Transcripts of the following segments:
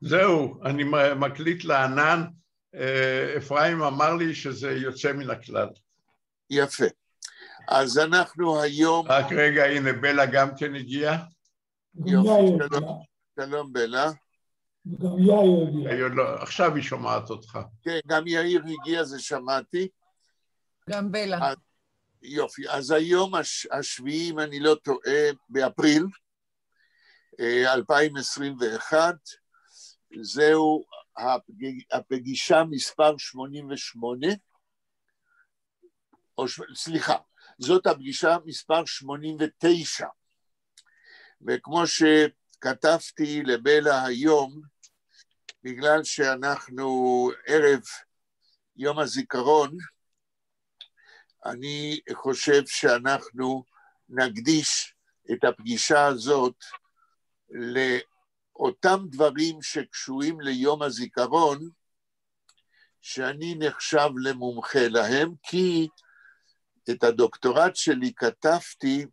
זהו, אני מקליט לענן, אפרים אמר לי שזה יוצא מן הכלל. יפה. אז אנחנו היום... רק רגע, הנה בלה גם כן הגיעה. יופי, שלום בלה. וגם יאיר הגיע. עכשיו היא שומעת אותך. כן, גם יאיר הגיע, זה שמעתי. גם בלה. יופי, אז היום השביעי, אם אני לא טועה, באפריל 2021, זהו הפגישה מספר 88, סליחה, זאת הפגישה מספר 89, וכמו שכתבתי לבלה היום, בגלל שאנחנו ערב יום הזיכרון, אני חושב שאנחנו נקדיש את הפגישה הזאת לאותם דברים שקשורים ליום הזיכרון, שאני נחשב למומחה להם, כי את הדוקטורט שלי כתבתי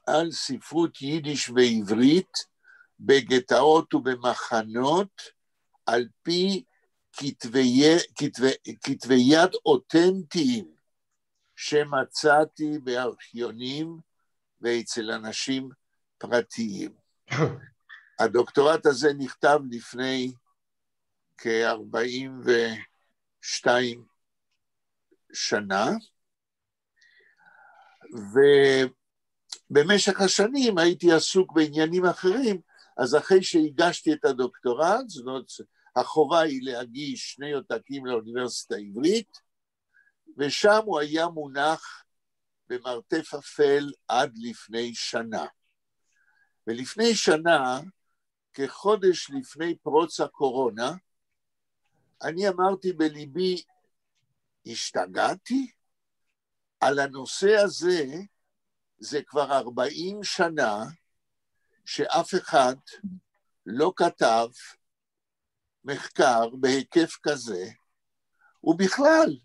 על ספרות יידיש ועברית, בגטאות ובמחנות, על פי כתבי יד אותנטיים, שמצאתי בארכיונים ואצל אנשים פרטיים. הדוקטורט הזה נכתב לפני כ-42 שנה, ובמשך השנים הייתי עסוק בעניינים אחרים, אז אחרי שהגשתי את הדוקטורט, זאת אומרת, החובה היא להגיש 2 עותקים לאוניברסיטה העברית, ושם הוא היה מונח במרתף אפל עד לפני שנה. ולפני שנה, כחודש לפני פרוץ הקורונה, אני אמרתי בליבי, השתגעתי? על הנושא הזה, זה כבר 40 שנה, שאף אחד לא כתב מחקר בהיקף כזה, ובכלל,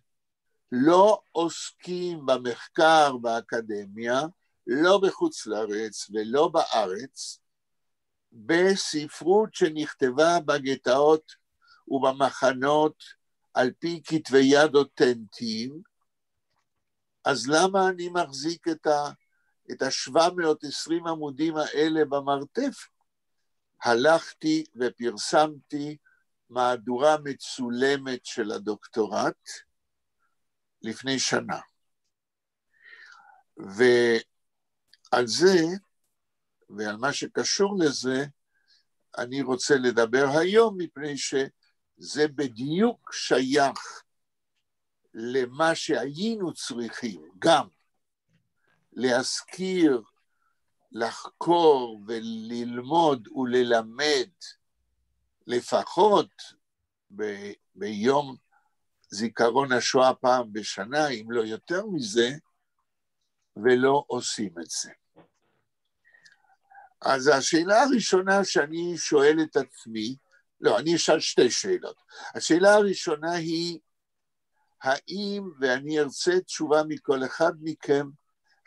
לא עוסקים במחקר באקדמיה, לא בחוץ לארץ ולא בארץ, בספרות שנכתבה בגטאות ובמחנות על פי כתבי יד אותנטיים, אז למה אני מחזיק את ה-720 עמודים האלה במרתף? הלכתי ופרסמתי מהדורה מצולמת של הדוקטורט, לפני שנה. ועל זה, ועל מה שקשור לזה, אני רוצה לדבר היום, מפני שזה בדיוק שייך למה שהיינו צריכים, גם להזכיר, לחקור וללמוד וללמד, לפחות ביום זיכרון השואה פעם בשנה, אם לא יותר מזה, ולא עושים את זה. אז השאלה הראשונה שאני שואל את עצמי, לא, אני אשאל 2 שאלות. השאלה הראשונה היא, האם, ואני ארצה תשובה מכל אחד מכם,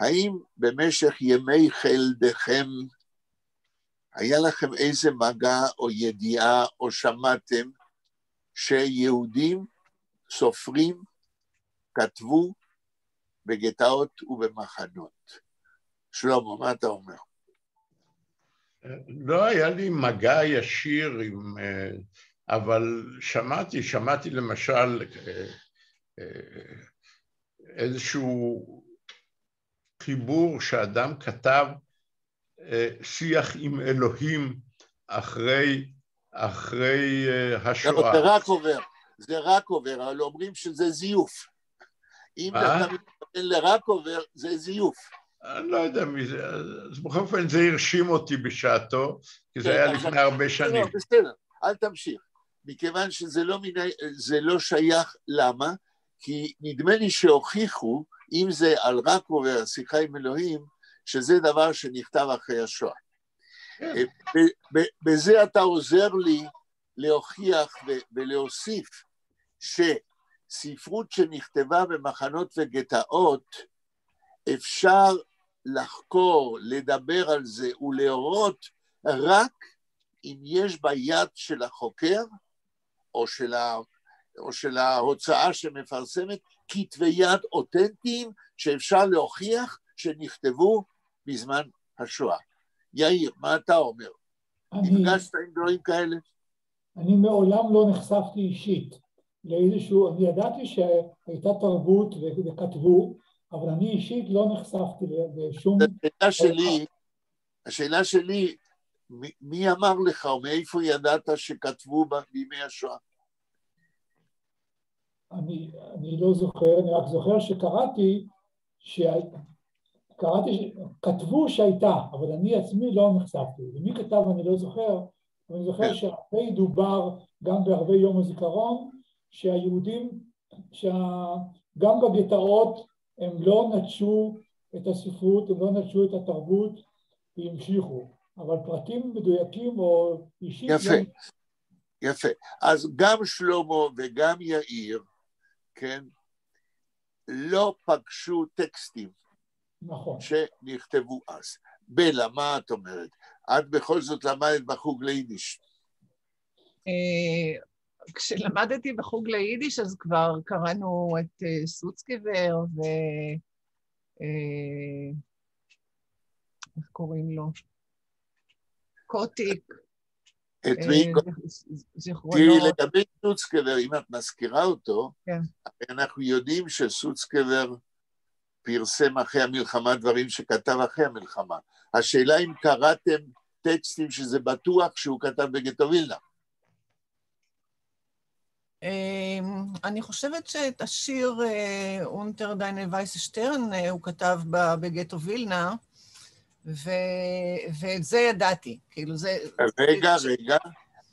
האם במשך ימי חלדכם, היה לכם איזה מגע או ידיעה או שמעתם, שיהודים סופרים כתבו בגטאות ובמחנות? שלמה, מה אתה אומר? לא היה לי מגע ישיר אבל שמעתי למשל איזשהו חיבור שאדם כתב שיח עם אלוהים אחרי השואה. זה רק עובר, אבל אומרים שזה זיוף. אם אתה מתכוון לרק עובר, זה זיוף. אני לא יודע מי זה, אז בכל אופן זה הרשים אותי בשעתו, כי זה היה לפני הרבה שנים. בסדר, אל תמשיך. מכיוון שזה לא שייך, למה? כי נדמה לי שהוכיחו, אם זה על רק עובר, השיחה עם אלוהים, שזה דבר שנכתב אחרי השואה. בזה אתה עוזר לי להוכיח ולהוסיף שספרות שנכתבה במחנות וגטאות, אפשר לחקור, לדבר על זה ולהורות רק אם יש ביד של החוקר, או של ההוצאה שמפרסמת, כתבי יד אותנטיים שאפשר להוכיח שנכתבו בזמן השואה. יאיר, מה אתה אומר? נפגשת עם דברים כאלה? אני מעולם לא נחשפתי אישית לאיזשהו, אני ידעתי שהייתה תרבות וכתבו, אבל אני אישית לא נחשפתי לשום... השאלה שלי, מי אמר לך, או מאיפה ידעת שכתבו בימי השואה? אני לא זוכר, אני רק זוכר שקראתי, כתבו שהייתה, אבל אני עצמי לא נחשפתי. ומי כתב אני לא זוכר, אבל אני זוכר שהרבה דובר גם בערבי יום הזיכרון, שהיהודים, גם בגטאות הם לא נטשו את הספרות, הם לא נטשו את התרבות והמשיכו. אבל פרטים מדויקים או אישית... יפה, יפה. אז גם שלמה וגם יאיר, כן, לא פגשו טקסטים נכון. שנכתבו אז. בלה, מה את אומרת? את בכל זאת למדת בחוג ליידיש. כשלמדתי בחוג ליידיש, אז כבר קראנו את סוצקבר איך קוראים לו? קוטיק. את מי? תראי, לגבי סוצקבר, אם את מזכירה אותו, אנחנו יודעים שסוצקבר פרסם אחרי המלחמה דברים שכתב אחרי המלחמה. השאלה אם קראתם טקסטים שזה בטוח שהוא כתב בגטו וילנה. אני חושבת שאת השיר אונטר דיינע וייסה שטרן הוא כתב בגטו וילנה, ואת זה ידעתי, כאילו זה... רגע,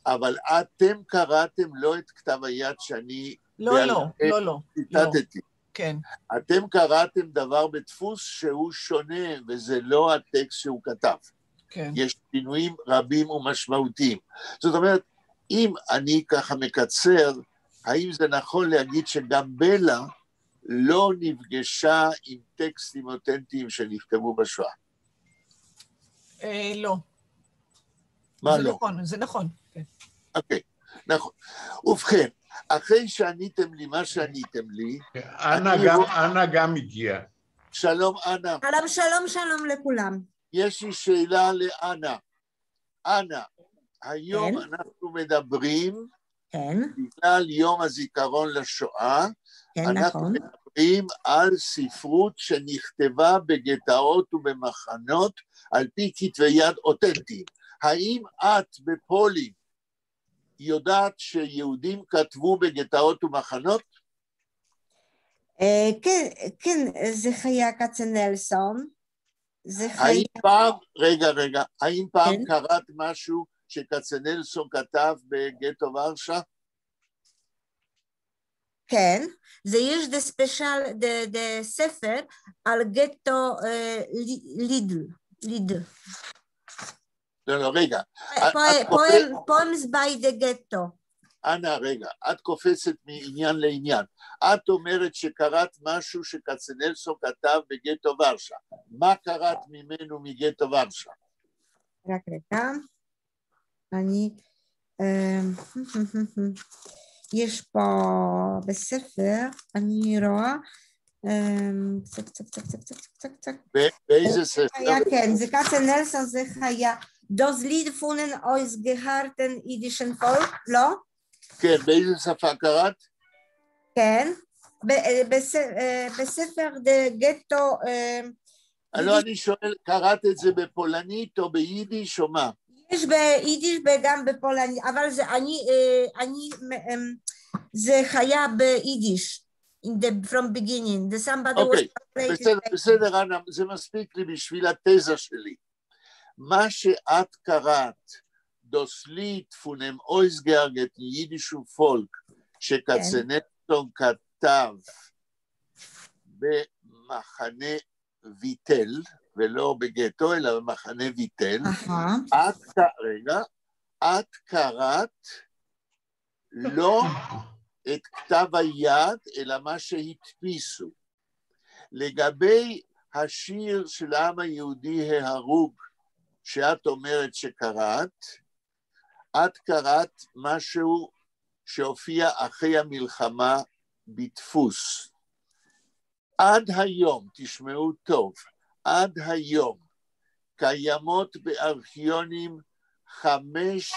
אבל אתם קראתם לא את כתב היד שאני... לא. ציטטתי. כן. אתם קראתם דבר בדפוס שהוא שונה, וזה לא הטקסט שהוא כתב. כן. יש שינויים רבים ומשמעותיים. זאת אומרת, אם אני ככה מקצר, האם זה נכון להגיד שגם בלה לא נפגשה עם טקסטים אותנטיים שנכתבו בשואה? לא. מה זה לא? נכון, זה נכון. אוקיי, נכון. ובכן, אחרי שעניתם לי מה שעניתם לי... אנה גם הגיעה. שלום, אנה. שלום לכולם. יש לי שאלה לאנה. אנה, היום אנחנו מדברים, בגלל יום הזיכרון לשואה, אנחנו מדברים על ספרות שנכתבה בגטאות ובמחנות, על פי כתבי יד אותנטיים. האם את בפולין יודעת שיהודים כתבו בגטאות ומחנות? כן, זה היה כצנלסון. האם פעם, רגע, האם פעם קראת משהו שכצנלסון כתב בגטו ורשה? כן, זה יש דה ספר על גטו לידל. לא, רגע. פואמס ביי דה גטו. אנה, רגע, את קופצת מעניין לעניין. את אומרת שקראת משהו שכצנלסון כתב בגטו ורשה. מה קראת ממנו מגטו ורשה? רק רגע. יש פה בספר, אני רואה, קצת. באיזה ספר? כן, זה כצנלסון, זה היה Das Lied von den ausgeharrten jüdischen Volk, לא? כן, באיזה שפה קראת? כן, בספר דה גטו... לא, אני שואל, קראת את זה בפולנית או ביידיש או מה? יש ביידיש וגם בפולנית, אבל זה היה ביידיש, from beginning, the somebody was... בסדר, אנה, זה מספיק לי בשביל התזה שלי. מה שאת קראת, Das Lied von dem ausgeharrten jüdischen Volk, שכצנלסון כתב במחנה ויטל, ולא בגטו, אלא במחנה ויטל, את קראת לא את כתב היד, אלא מה שהדפיסו. לגבי השיר של העם היהודי ההרוג, שאת אומרת שקראת, את קראת משהו שהופיע אחרי המלחמה בדפוס. עד היום, תשמעו טוב, עד היום קיימות בארכיונים 5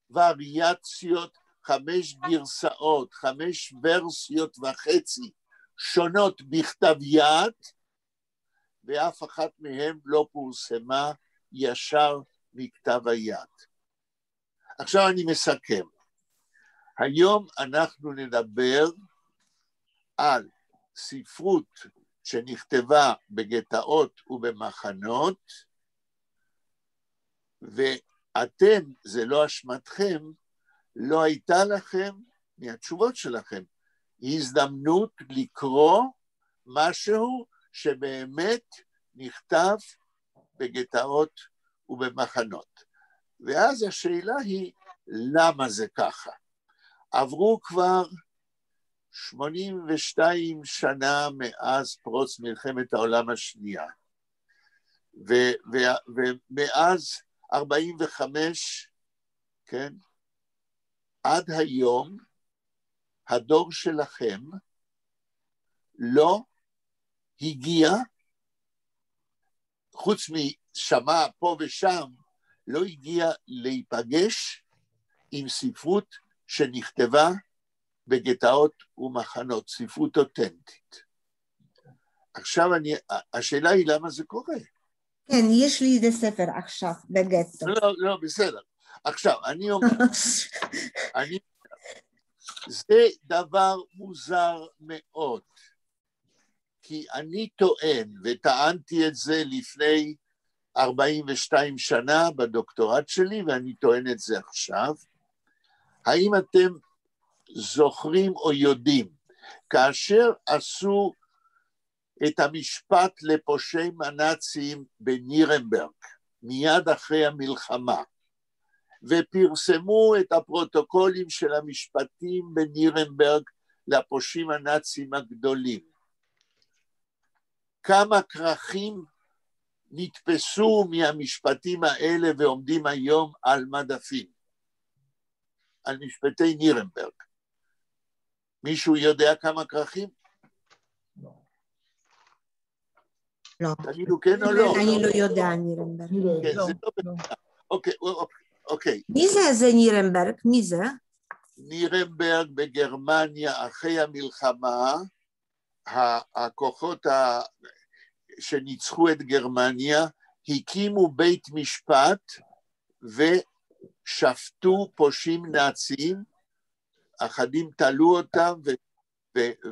וריאציות, 5 גרסאות, 5 ורסיות וחצי שונות בכתב יד, ואף אחת מהן לא פורסמה ישר מכתב היד. עכשיו אני מסכם. היום אנחנו נדבר על ספרות שנכתבה בגטאות ובמחנות, ואתם, זה לא אשמתכם, לא הייתה לכם, מהתשובות שלכם, הזדמנות לקרוא משהו שבאמת נכתב בגטאות ובמחנות. ואז השאלה היא, למה זה ככה? עברו כבר 82 שנה מאז פרוץ מלחמת העולם השנייה, ומאז 45, כן, עד היום, הדור שלכם לא הגיע, חוץ משמע פה ושם, לא הגיע להיפגש עם ספרות שנכתבה בגטאות ומחנות, ספרות אותנטית. עכשיו השאלה היא למה זה קורה. כן, יש לי את הספר עכשיו בגטו. לא, בסדר. עכשיו, אני אומר, זה דבר מוזר מאוד, כי אני טוען, וטענתי את זה לפני 42 שנה בדוקטורט שלי, ואני טוען את זה עכשיו, האם אתם זוכרים או יודעים, כאשר עשו את המשפט לפושעים הנאצים בנירנברג, מיד אחרי המלחמה, ופרסמו את הפרוטוקולים של המשפטים בנירנברג לפושעים הנאצים הגדולים. כמה כרכים נתפסו מהמשפטים האלה ועומדים היום על מדפים, על משפטי נירנברג. מישהו יודע כמה כרכים? לא. תגידו כן או לא? אני לא יודע נירנברג. כן, זה לא. אוקיי. מי זה נירנברג? מי זה? נירנברג בגרמניה אחרי המלחמה, הכוחות שניצחו את גרמניה, הקימו בית משפט ושפטו פושעים נאצים, אחדים תלו אותם,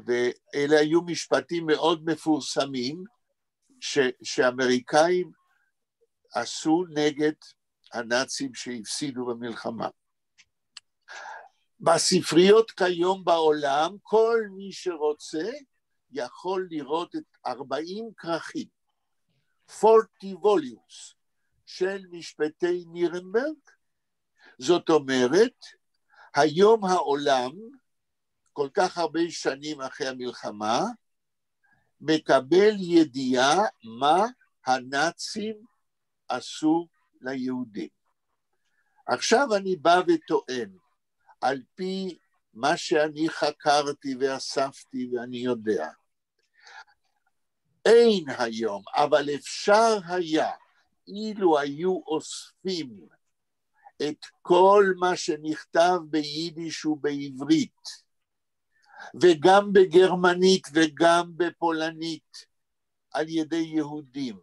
ואלה היו משפטים מאוד מפורסמים, שאמריקאים עשו נגד הנאצים שהפסידו במלחמה. בספריות כיום בעולם, כל מי שרוצה יכול לראות את 40 כרכים, 40 volumes של משפטי נירנברג. זאת אומרת, היום העולם, כל כך הרבה שנים אחרי המלחמה, מקבל ידיעה מה הנאצים עשו ליהודים. עכשיו אני בא וטוען, על פי מה שאני חקרתי ואספתי ואני יודע, אין היום, אבל אפשר היה, אילו היו אוספים את כל מה שנכתב ביידיש ובעברית, וגם בגרמנית וגם בפולנית על ידי יהודים,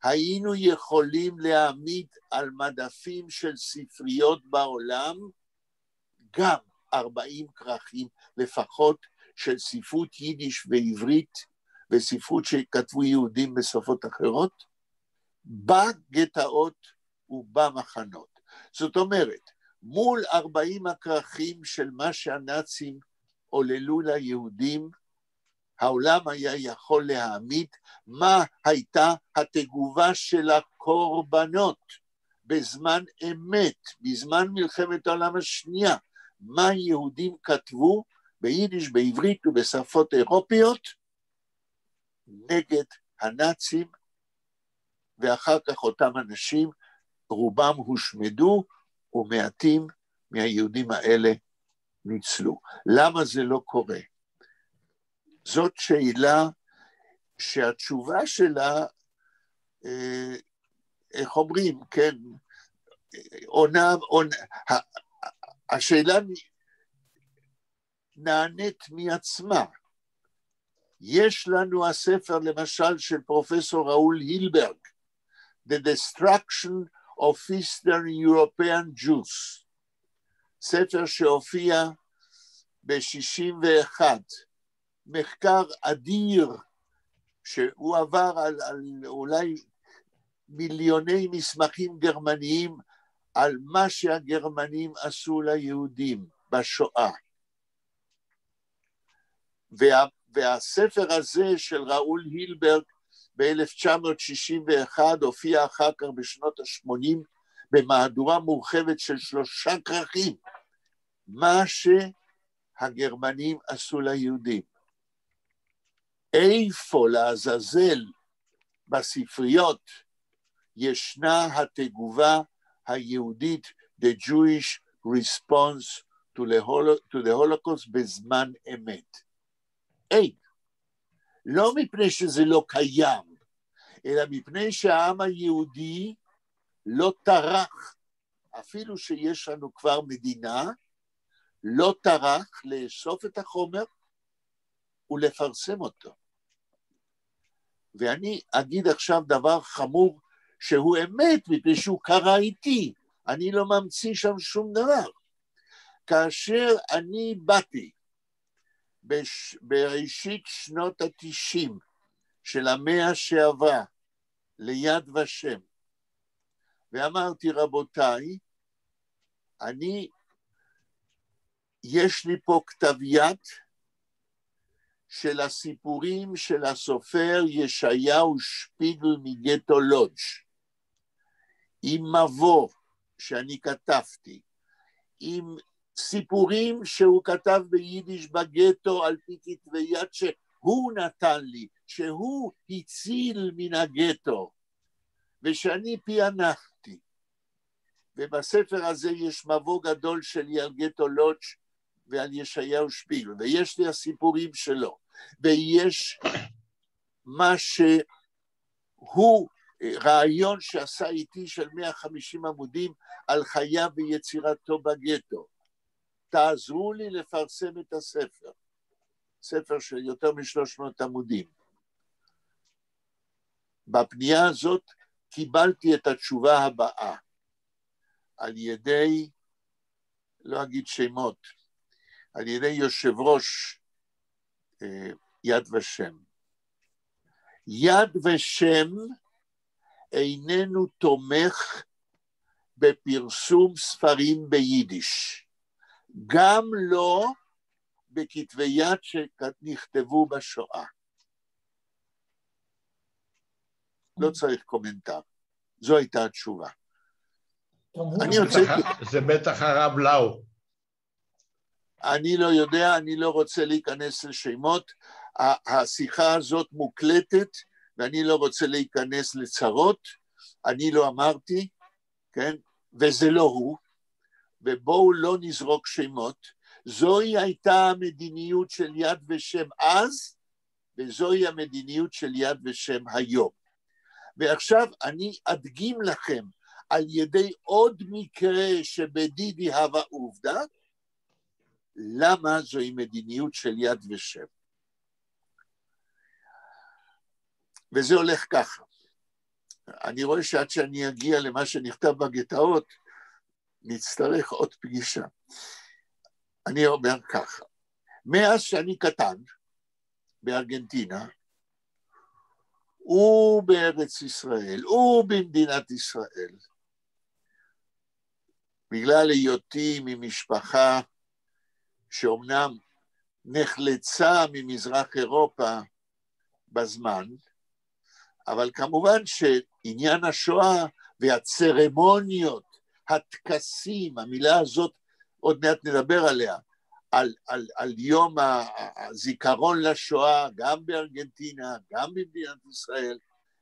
היינו יכולים להעמיד על מדפים של ספריות בעולם גם 40 כרכים לפחות של ספרות יידיש ועברית וספרות שכתבו יהודים בשפות אחרות, בגטאות ובמחנות. זאת אומרת, מול 40 הכרכים של מה שהנאצים עוללו ליהודים, העולם היה יכול להעמיד מה הייתה התגובה של הקורבנות בזמן אמת, בזמן מלחמת העולם השנייה, מה יהודים כתבו ביידיש, בעברית ובשפות אירופיות נגד הנאצים, ואחר כך אותם אנשים רובם הושמדו ומעטים מהיהודים האלה ניצלו. למה זה לא קורה? זאת שאלה שהתשובה שלה, איך אומרים, כן, השאלה נענית מעצמה. יש לנו הספר למשל של פרופסור ראול הילברג, The Destruction of Eastern European Jews, ספר שהופיע ב-61, מחקר אדיר שהוא עבר על אולי מיליוני מסמכים גרמניים על מה שהגרמנים עשו ליהודים בשואה. והספר הזה של ראול הילברג ב-1961 הופיע אחר כך בשנות ה-80 במהדורה מורחבת של 3 כרכים, מה שהגרמנים עשו ליהודים. איפה לעזאזל בספריות ישנה התגובה היהודית, the Jewish response to the Holocaust בזמן אמת? אין. לא מפני שזה לא קיים, אלא מפני שהעם היהודי לא טרח, אפילו שיש לנו כבר מדינה, לא טרח לאסוף את החומר ולפרסם אותו. ואני אגיד עכשיו דבר חמור שהוא אמת, מפני שהוא קרה איתי, אני לא ממציא שם שום דבר. כאשר אני באתי בראשית שנות ה-90 של המאה שעברה ליד ושם, ואמרתי, רבותיי, יש לי פה כתב יד של הסיפורים של הסופר ישעיהו שפיגל מגטו לודג', עם מבוא שאני כתבתי, עם סיפורים שהוא כתב ביידיש בגטו על פי כתבי יד שהוא נתן לי, שהוא הציל מן הגטו, ושאני פענחתי. ובספר הזה יש מבוא גדול שלי על גטו לודג' ועל ישעיהו שפיגל, ויש לי הסיפורים שלו, ויש מה שהוא רעיון שעשה איתי של 150 עמודים על חייו ויצירתו בגטו. תעזרו לי לפרסם את הספר, ספר של יותר מ-300 עמודים. בפנייה הזאת קיבלתי את התשובה הבאה, על ידי, לא אגיד שמות, על ידי יושב ראש יד ושם. יד ושם איננו תומך בפרסום ספרים ביידיש, גם לא בכתבי יד שנכתבו בשואה. לא צריך קומנטר, זו הייתה התשובה. זה בטח הרב לאו. אני לא יודע, אני לא רוצה להיכנס לשמות, השיחה הזאת מוקלטת, ואני לא רוצה להיכנס לצרות, אני לא אמרתי, כן, וזה לא הוא, ובואו לא נזרוק שמות, זוהי הייתה המדיניות של יד ושם אז, וזוהי המדיניות של יד ושם היום. ועכשיו אני אדגים לכם, על ידי עוד מקרה שבדידי הווה עובדה, למה זוהי מדיניות של יד ושם. וזה הולך ככה. אני רואה שעד שאני אגיע למה שנכתב בגטאות, נצטרך עוד פגישה. אני אומר ככה, מאז שאני קטן, בארגנטינה, ובארץ ישראל, ובמדינת ישראל, בגלל היותי ממשפחה שאומנם נחלצה ממזרח אירופה בזמן, אבל כמובן שעניין השואה והצרמוניות, הטקסים, המילה הזאת עוד מעט נדבר עליה, על יום הזיכרון לשואה, גם בארגנטינה, גם במדינת ישראל,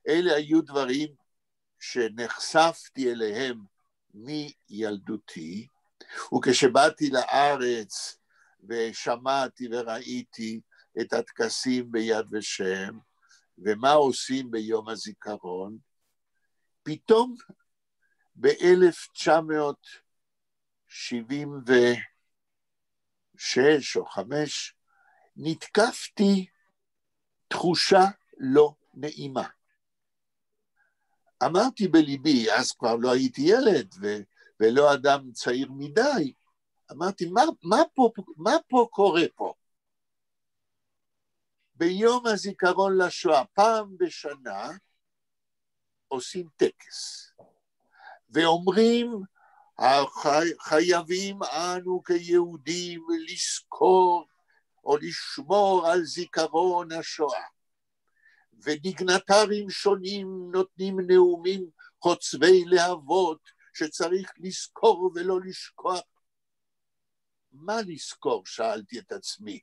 אלה היו דברים שנחשפתי אליהם מילדותי, וכשבאתי לארץ ושמעתי וראיתי את הטקסים ביד ושם, ומה עושים ביום הזיכרון, פתאום ב-1976 או 5 נתקפתי תחושה לא נעימה. אמרתי בליבי, אז כבר לא הייתי ילד ולא אדם צעיר מדי, אמרתי, מה פה קורה פה? ביום הזיכרון לשואה, פעם בשנה, עושים טקס, ואומרים, חייבים אנו כיהודים לזכור או לשמור על זיכרון השואה. ודיגנטרים שונים נותנים נאומים חוצבי להבות שצריך לזכור ולא לשכוח. מה לזכור? שאלתי את עצמי.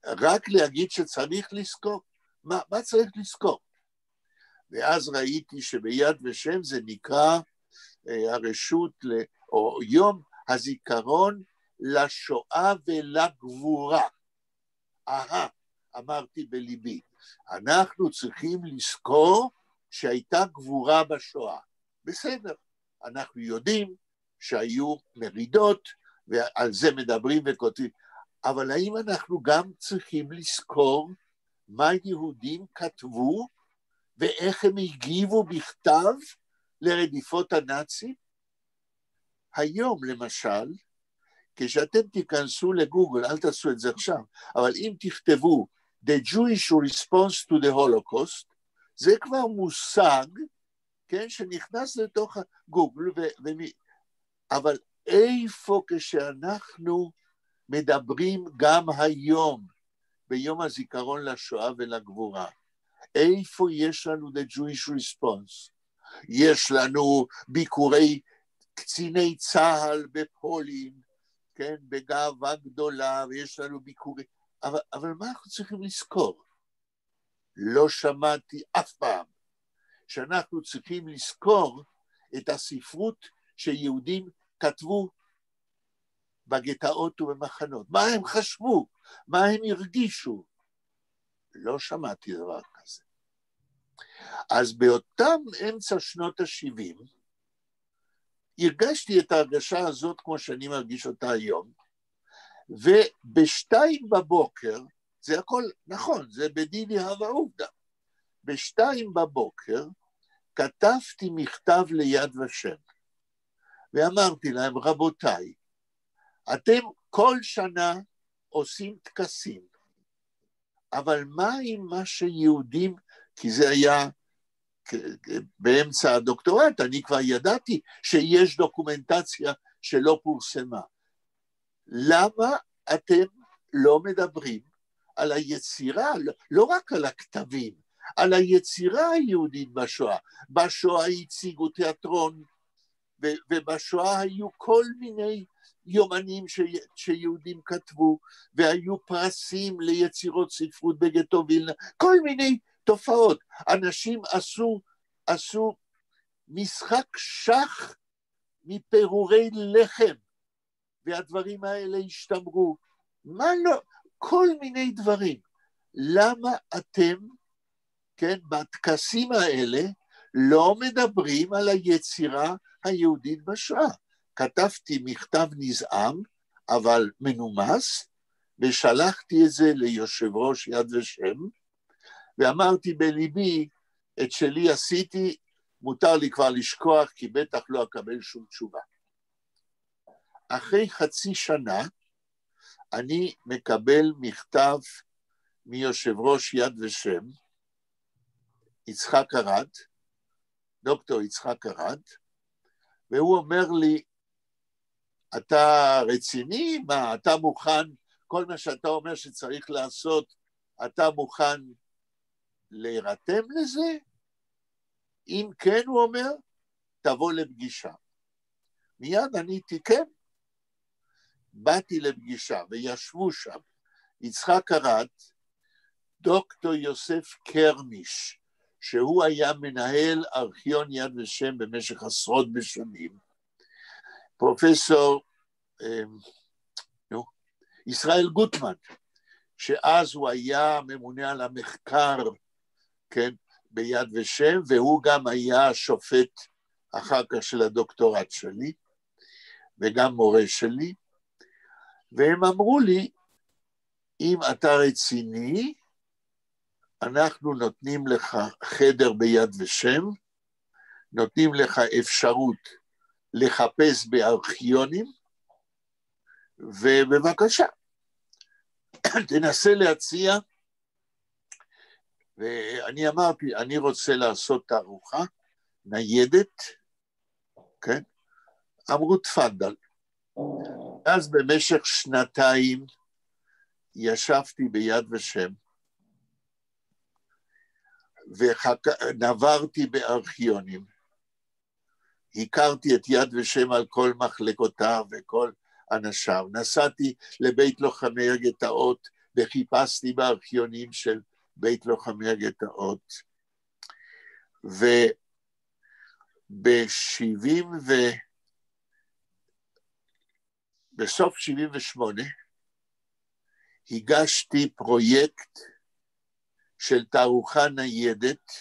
רק להגיד שצריך לזכור? מה צריך לזכור? ואז ראיתי שביד ושם זה נקרא הרשות, או יום הזיכרון לשואה ולגבורה. אמרתי בליבי, אנחנו צריכים לזכור שהייתה גבורה בשואה. בסדר, אנחנו יודעים שהיו מרידות, ועל זה מדברים וכותבים, אבל האם אנחנו גם צריכים לזכור מה יהודים כתבו, ואיך הם הגיבו בכתב לרדיפות הנאצים? היום למשל, כשאתם תיכנסו לגוגל, אל תעשו את זה עכשיו, אבל אם תכתבו The Jewish Response to the Holocaust, זה כבר מושג, כן, שנכנס לתוך הגוגל, אבל איפה כשאנחנו מדברים גם היום, ביום הזיכרון לשואה ולגבורה, איפה יש לנו The Jewish Response? יש לנו ביקורי קציני צהל בפולין, כן, בגאווה גדולה, ויש לנו ביקורי, אבל מה אנחנו צריכים לזכור? לא שמעתי אף פעם שאנחנו צריכים לזכור את הספרות שיהודים כתבו בגטאות ובמחנות. מה הם חשבו? מה הם הרגישו? לא שמעתי דבר כזה. אז באותם אמצע שנות ה-70, הרגשתי את ההרגשה הזאת כמו שאני מרגיש אותה היום, וב-2 בבוקר, זה הכל נכון, זה בדיני הווה עובדא, ב-2 בבוקר כתבתי מכתב ליד ושם, ואמרתי להם, רבותיי, אתם כל שנה עושים טקסים, אבל מה עם מה שיהודים, כי זה היה באמצע הדוקטורט, אני כבר ידעתי שיש דוקומנטציה שלא פורסמה. למה אתם לא מדברים על היצירה, לא רק על הכתבים, על היצירה היהודית בשואה? בשואה הציגו תיאטרון, ובשואה היו כל מיני יומנים שיהודים כתבו, והיו פרסים ליצירות ספרות בגטו וילנה, כל מיני תופעות. אנשים עשו משחק שח מפירורי לחם, והדברים האלה השתמרו. מה לא? כל מיני דברים. למה אתם, כן, בטקסים האלה, לא מדברים על היצירה היהודית בשואה? כתבתי מכתב נזעם, אבל מנומס, ושלחתי את זה ליושב ראש יד ושם, ואמרתי בליבי, את שלי עשיתי, מותר לי כבר לשכוח, כי בטח לא אקבל שום תשובה. אחרי חצי שנה, אני מקבל מכתב מיושב ראש יד ושם, יצחק ארד, דוקטור יצחק ארד, והוא אומר לי, אתה רציני? מה, אתה מוכן, כל מה שאתה אומר שצריך לעשות, אתה מוכן להירתם לזה? אם כן, הוא אומר, תבוא לפגישה. מיד עניתי כן. באתי לפגישה וישבו שם יצחק ארד, דוקטור יוסף קרמיש, שהוא היה מנהל ארכיון יד ושם במשך עשרות בשנים, פרופסור ישראל גוטמן, שאז הוא היה ממונה על המחקר, כן, ביד ושם, והוא גם היה שופט אחר כך של הדוקטורט שלי, וגם מורה שלי, והם אמרו לי, אם אתה רציני, אנחנו נותנים לך חדר ביד ושם, נותנים לך אפשרות לחפש בארכיונים, ובבקשה, תנסה להציע, ואני אמרתי, אני רוצה לעשות תערוכה ניידת, כן? אמרו תפדל. אז במשך שנתיים ישבתי ביד ושם, ונברתי בארכיונים, הכרתי את יד ושם על כל מחלקותיו וכל אנשיו, נסעתי לבית לוחמי הגטאות וחיפשתי בארכיונים של בית לוחמי הגטאות, בסוף 78 הגשתי פרויקט של תערוכה ניידת,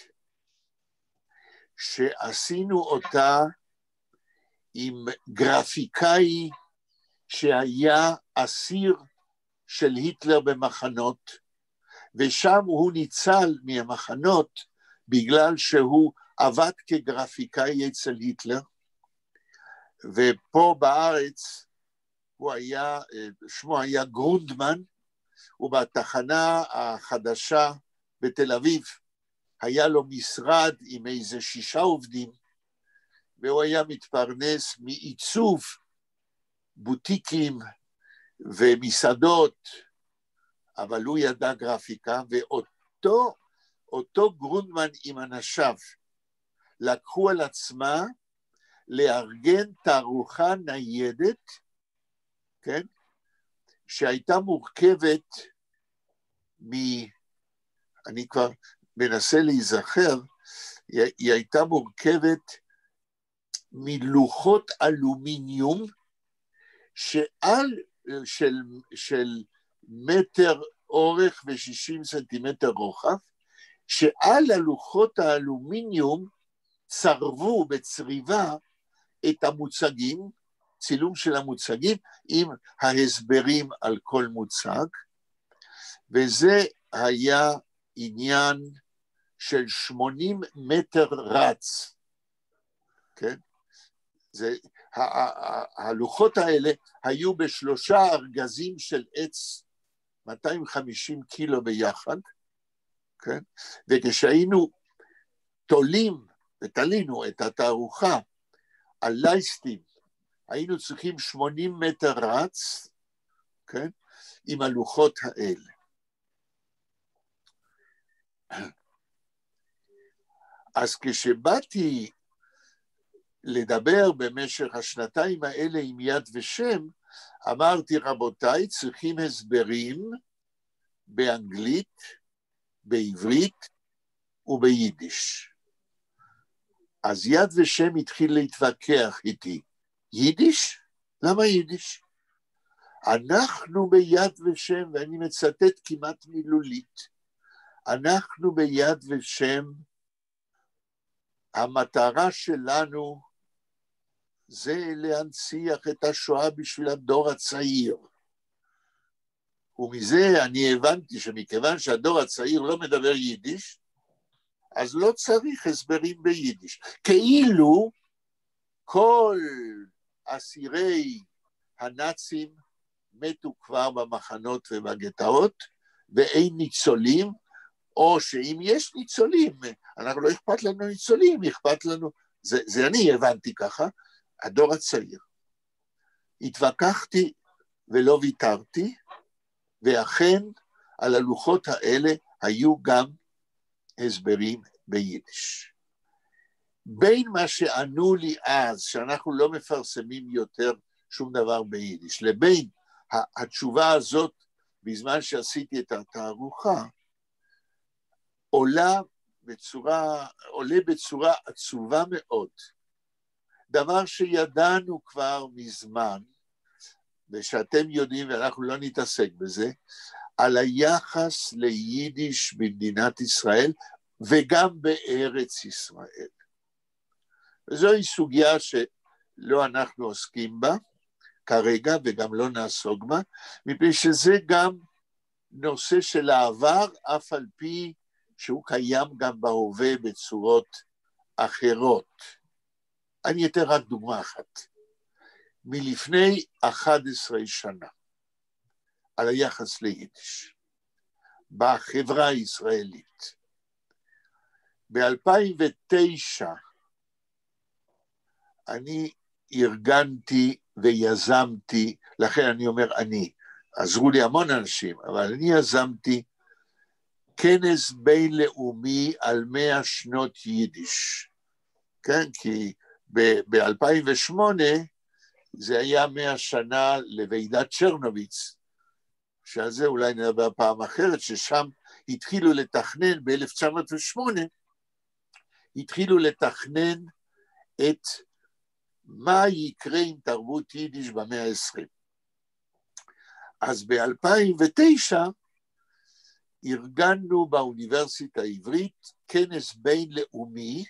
שעשינו אותה עם גרפיקאי שהיה אסיר של היטלר במחנות, ושם הוא ניצל מהמחנות בגלל שהוא עבד כגרפיקאי אצל היטלר, ופה בארץ הוא היה, שמו היה גרונדמן, ובתחנה החדשה בתל אביב היה לו משרד עם איזה 6 עובדים, והוא היה מתפרנס מעיצוב בוטיקים ומסעדות, אבל הוא ידע גרפיקה, ואותו גרונדמן עם אנשיו לקחו על עצמה לארגן תערוכה ניידת, כן? שהייתה מורכבת אני כבר מנסה להיזכר, היא הייתה מורכבת מלוחות אלומיניום, של מטר אורך ו60 סנטימטר רוחב, שעל הלוחות האלומיניום צרבו בצריבה את המוצגים, צילום של המוצגים עם ההסברים על כל מוצג, וזה היה עניין של 80 מטר רץ, כן? הלוחות האלה היו ב3 ארגזים של עץ 250 קילו ביחד, כן? וכשהיינו תלינו את התערוכה על לייסטים, היינו צריכים 80 מטר רץ, כן? עם הלוחות האלה. אז כשבאתי לדבר במשך השנתיים האלה עם יד ושם, אמרתי, רבותיי, צריכים הסברים באנגלית, בעברית וביידיש. אז יד ושם התחיל להתווכח איתי, יידיש? למה יידיש? אנחנו ביד ושם, ואני מצטט כמעט מילולית, אנחנו ביד ושם, המטרה שלנו זה להנציח את השואה בשביל הדור הצעיר. ומזה אני הבנתי שמכיוון שהדור הצעיר לא מדבר יידיש, אז לא צריך הסברים ביידיש. כאילו כל אסירי הנאצים מתו כבר במחנות ובגטאות, ואין ניצולים, או שאם יש ניצולים, אנחנו לא אכפת לנו ניצולים, אכפת לנו, זה אני הבנתי ככה, הדור הצעיר. התווכחתי ולא ויתרתי, ואכן על הלוחות האלה היו גם הסברים ביידיש. בין מה שענו לי אז, שאנחנו לא מפרסמים יותר שום דבר ביידיש, לבין התשובה הזאת, בזמן שעשיתי את התערוכה, עולה בצורה עצובה מאוד, דבר שידענו כבר מזמן, ושאתם יודעים ואנחנו לא נתעסק בזה, על היחס ליידיש במדינת ישראל, וגם בארץ ישראל. וזוהי סוגיה שלא אנחנו עוסקים בה כרגע, וגם לא נעסוק בה, מפני שזה גם נושא של העבר, אף על פי שהוא קיים גם בהווה בצורות אחרות. אני אתן רק דוגמה אחת. מלפני 11 שנה, על היחס ליידיש, בחברה הישראלית. ב-2009, אני ארגנתי ויזמתי, לכן אני אומר אני, עזרו לי המון אנשים, אבל אני יזמתי כנס בינלאומי על 100 שנות יידיש. כן, כי ב-2008 זה היה 100 שנה לוועידת צ'רנוביץ, שעל זה אולי נדבר פעם אחרת, ששם התחילו לתכנן, ב-1908, התחילו לתכנן את מה יקרה עם תרבות יידיש במאה ה-20. אז ב-2009 ארגנו באוניברסיטה העברית כנס בינלאומי,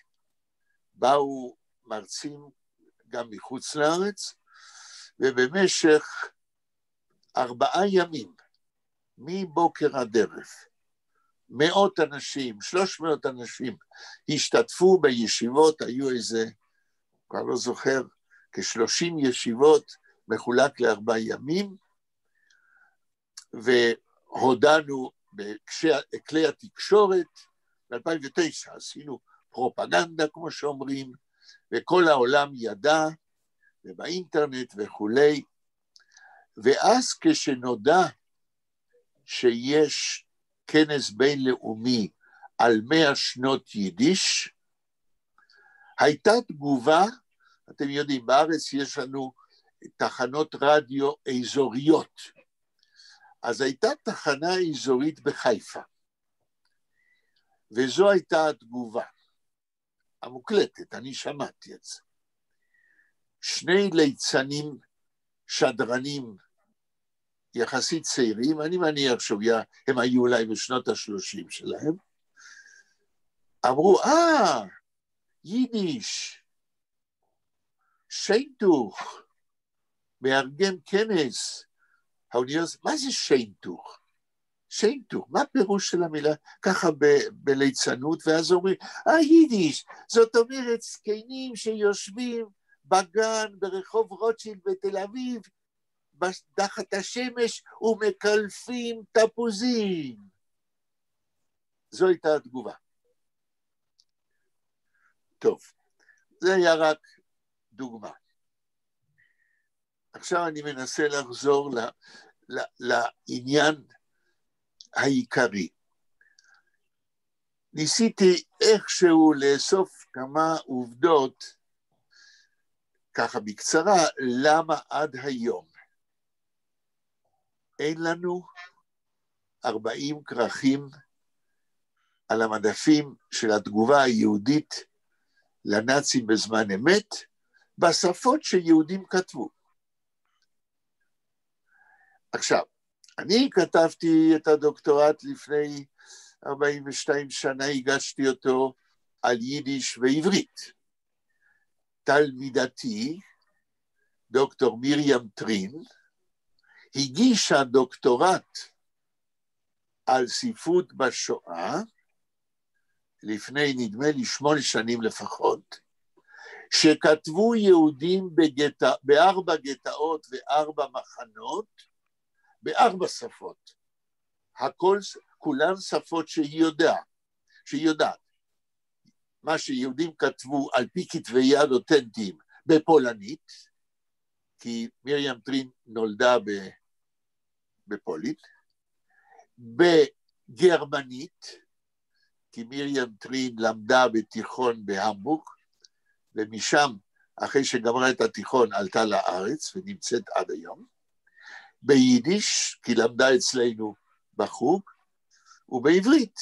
באו מרצים גם מחוץ לארץ, ובמשך 4 ימים, מבוקר עד ערב, 100 אנשים, 300 אנשים, השתתפו בישיבות, היו איזה, כבר לא זוכר, כ-30 ישיבות, מחולק ל4 ימים, והודענו בכלי התקשורת, ב-2009 עשינו פרופגנדה, כמו שאומרים, וכל העולם ידע, ובאינטרנט וכולי, ואז כשנודע שיש כנס בינלאומי על 100 שנות יידיש, הייתה תגובה, אתם יודעים, בארץ יש לנו תחנות רדיו אזוריות, אז הייתה תחנה אזורית בחיפה, וזו הייתה התגובה המוקלטת, אני שמעתי את זה. 2 ליצנים שדרנים יחסית צעירים, אני מניח שהם היו אולי בשנות ה-30 שלהם, אמרו, יידיש, שיינטוך, מארגן כנס, האוניברסיטה, מה זה שיינטוך? שיינטוך, מה הפירוש של המילה? ככה בליצנות, ואז אומרים, יידיש, זאת אומרת, זקנים שיושבים בגן ברחוב רוטשילד בתל אביב, תחת השמש ומקלפים תפוזים. זו הייתה התגובה. טוב, זה היה רק דוגמה. עכשיו אני מנסה לחזור לעניין העיקרי. ניסיתי איכשהו לאסוף כמה עובדות, ככה בקצרה, למה עד היום אין לנו 40 כרכים על המדפים של התגובה היהודית לנאצים בזמן אמת, בשפות שיהודים כתבו. עכשיו, אני כתבתי את הדוקטורט לפני 42 שנה, הגשתי אותו על יידיש ועברית. תלמידתי, דוקטור מרים טרין, הגישה דוקטורט על ספרות בשואה, לפני נדמה לי 8 שנים לפחות, שכתבו יהודים ב4 גטאות ו4 מחנות, ב4 שפות. כולן שפות שהיא יודעת. מה שיהודים כתבו על פי כתבי יד אותנטיים בפולנית, כי מרים טרין נולדה בפולין, בגרמנית, כי מרים טרין למדה בתיכון בהמבורג, ומשם, אחרי שגמרה את התיכון, עלתה לארץ ונמצאת עד היום, ביידיש, כי למדה אצלנו בחוג, ובעברית,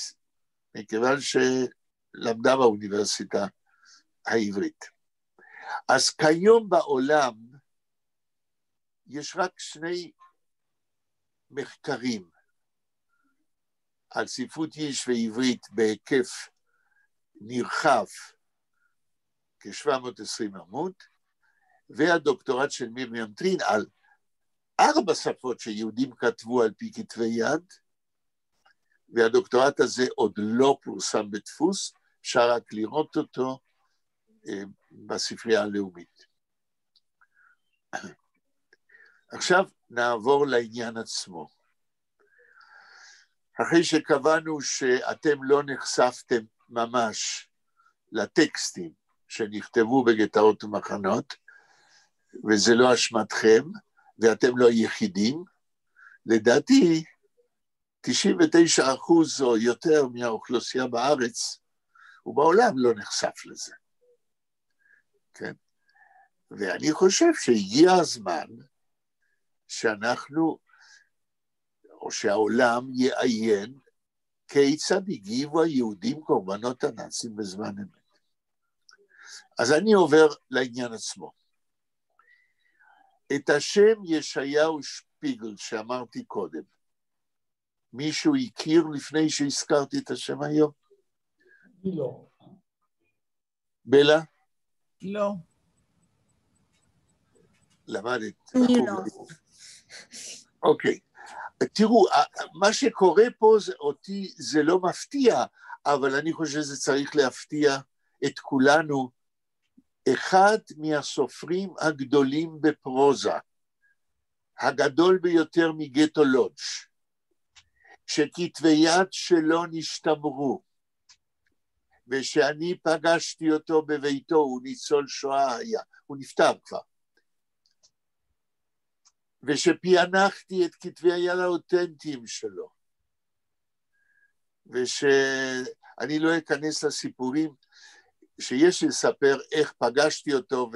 מכיוון שלמדה באוניברסיטה העברית. אז כיום בעולם יש רק 2 מחקרים על ספרות יידיש ועברית בהיקף נרחב, כ-720 עמוד, והדוקטורט של מרים טרין על 4 שפות שיהודים כתבו על פי כתבי יד, והדוקטורט הזה עוד לא פורסם בדפוס, אפשר רק לראות אותו בספרייה הלאומית. עכשיו נעבור לעניין עצמו. אחרי שקבענו שאתם לא נחשפתם ממש לטקסטים שנכתבו בגטאות ומחנות, וזה לא אשמתכם, ואתם לא יחידים, לדעתי 99% או יותר מהאוכלוסייה בארץ ובעולם לא נחשף לזה. כן? ואני חושב שהגיע הזמן שאנחנו, או שהעולם יעיין כיצד הגיבו היהודים קורבנות הנאצים בזמן אמת. אז אני עובר לעניין עצמו. את השם ישעיהו שפיגל שאמרתי קודם, מישהו הכיר לפני שהזכרתי את השם היום? לא. בלה? לא. למדת? אני לא. אוקיי. תראו, מה שקורה פה אותי זה לא מפתיע, אבל אני חושב שזה צריך להפתיע את כולנו. אחד מהסופרים הגדולים בפרוזה, הגדול ביותר מגטו לודג', שכתבי יד שלו נשתמרו, ושאני פגשתי אותו בביתו, הוא ניצול שואה היה, הוא נפטר כבר, ושפענחתי את כתבי היד האותנטיים שלו, ושאני לא אכנס לסיפורים, שיש לספר איך פגשתי אותו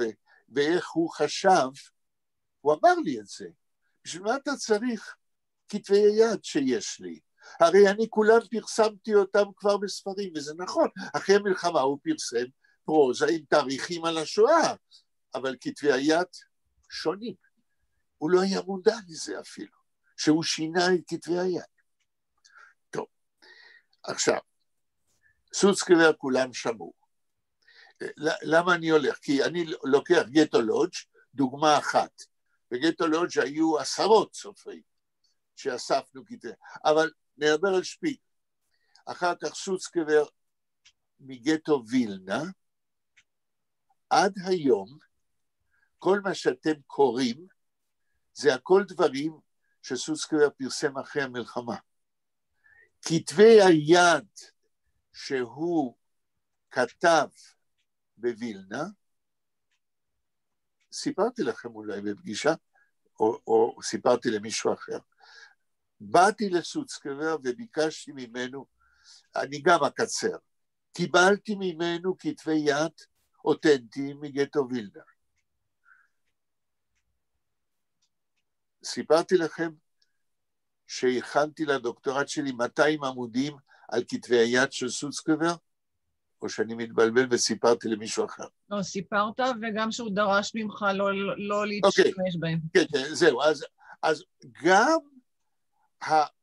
ואיך הוא חשב, הוא אמר לי את זה. בשביל מה אתה צריך כתבי היד שיש לי? הרי אני כולם פרסמתי אותם כבר בספרים, וזה נכון. אחרי המלחמה הוא פרסם פרוזה עם תאריכים על השואה, אבל כתבי היד שונים. הוא לא היה מודע לזה אפילו, שהוא שינה את כתבי היד. טוב, עכשיו, סוצקבר כולם שמעו. למה אני הולך? כי אני לוקח גטו לודג' דוגמה אחת. בגטו לודג' היו 10 סופרים שאספנו כתבי, אבל נדבר על שפיגל. אחר כך סוצקבר מגטו וילנה, עד היום, כל מה שאתם קוראים, זה הכל דברים שסוצקבר פרסם אחרי המלחמה. כתבי היד שהוא כתב בווילנה, סיפרתי לכם אולי בפגישה, או סיפרתי למישהו אחר. באתי לסוצקבר וביקשתי ממנו, אני גם אקצר, קיבלתי ממנו כתבי יד אותנטיים מגטו וילנה. סיפרתי לכם שהכנתי לדוקטורט שלי 200 עמודים על כתבי היד של סוצקבר, או שאני מתבלבל וסיפרתי למישהו אחר. לא, סיפרת, וגם שהוא דרש ממך לא להתשמש בהם. כן, זהו. אז גם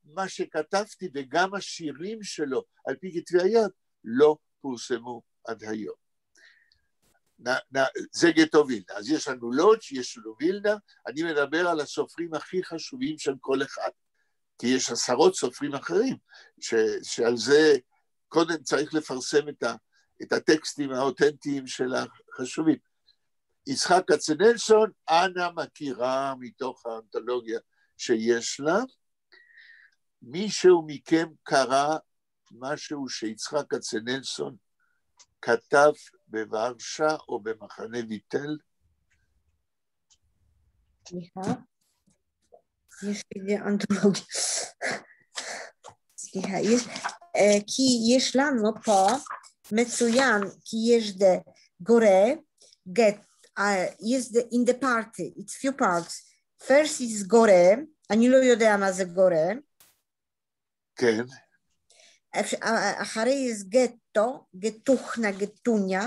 מה שכתבתי וגם השירים שלו על פי כתבי היד לא פורסמו עד היום. זה גטו וילנה. אז יש לנו לודג', יש לנו וילנה, אני מדבר על הסופרים הכי חשובים של כל אחד, כי יש 10 סופרים אחרים, שעל זה קודם צריך לפרסם את הטקסטים האותנטיים של החשובים. יצחק כצנלסון, אנה מכירה מתוך האנתולוגיה שיש לה, מישהו מכם קרא משהו שיצחק כצנלסון כתב בוורשה או במחנה ויטל? סליחה, יש לי אנתולוגיה. סליחה, כי יש לנו פה מצוין, כי יש the gore, get, is the, in the party, it's few parts. First is gore, אני לא יודע מה זה gore. כן. אחרי is גטו, גטוחנה, גטוניה,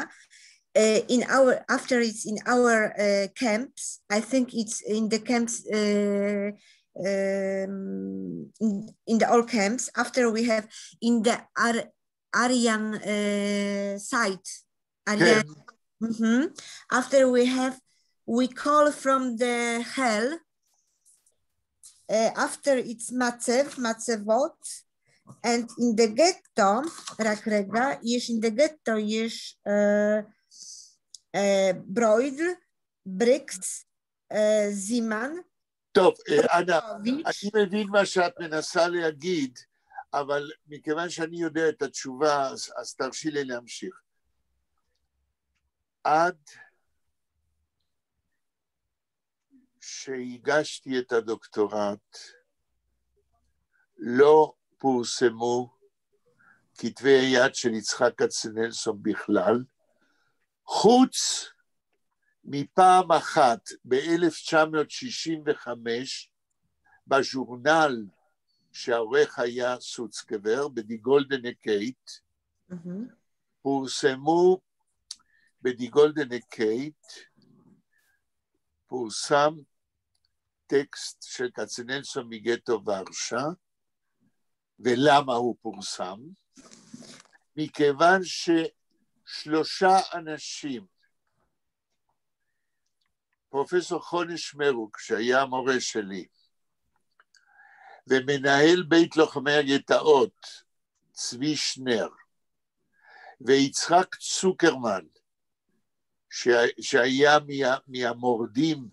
after it's in our camps, I think it's in the camps, in the all camps, after we have in the Aryan site, Aryan, after we call from the hell, after it's Matzevot, and in the ghetto, רק רגע, יש in the ghetto, יש ברוידל, בריקס, זימן. טוב, אנה, אני מבין מה שאת מנסה להגיד, אבל מכיוון שאני יודע את התשובה, אז תרשי לי להמשיך. עד שהגשתי את הדוקטורט, לא פורסמו כתבי היד של יצחק כצנלסון בכלל, חוץ מפעם אחת ב-1965, בז'ורנל שהעורך היה סוצקבר, בדי גולדנה קייט, פורסמו בדי גולדנה קייט, פורסם טקסט של כצנלסון מגטו ורשה, ולמה הוא פורסם? מכיוון ששלושה אנשים, פרופסור חונש מרוק, שהיה המורה שלי, ומנהל בית לוחמי הגטאות, צבי שנר, ויצחק צוקרמן, שהיה מהמורדים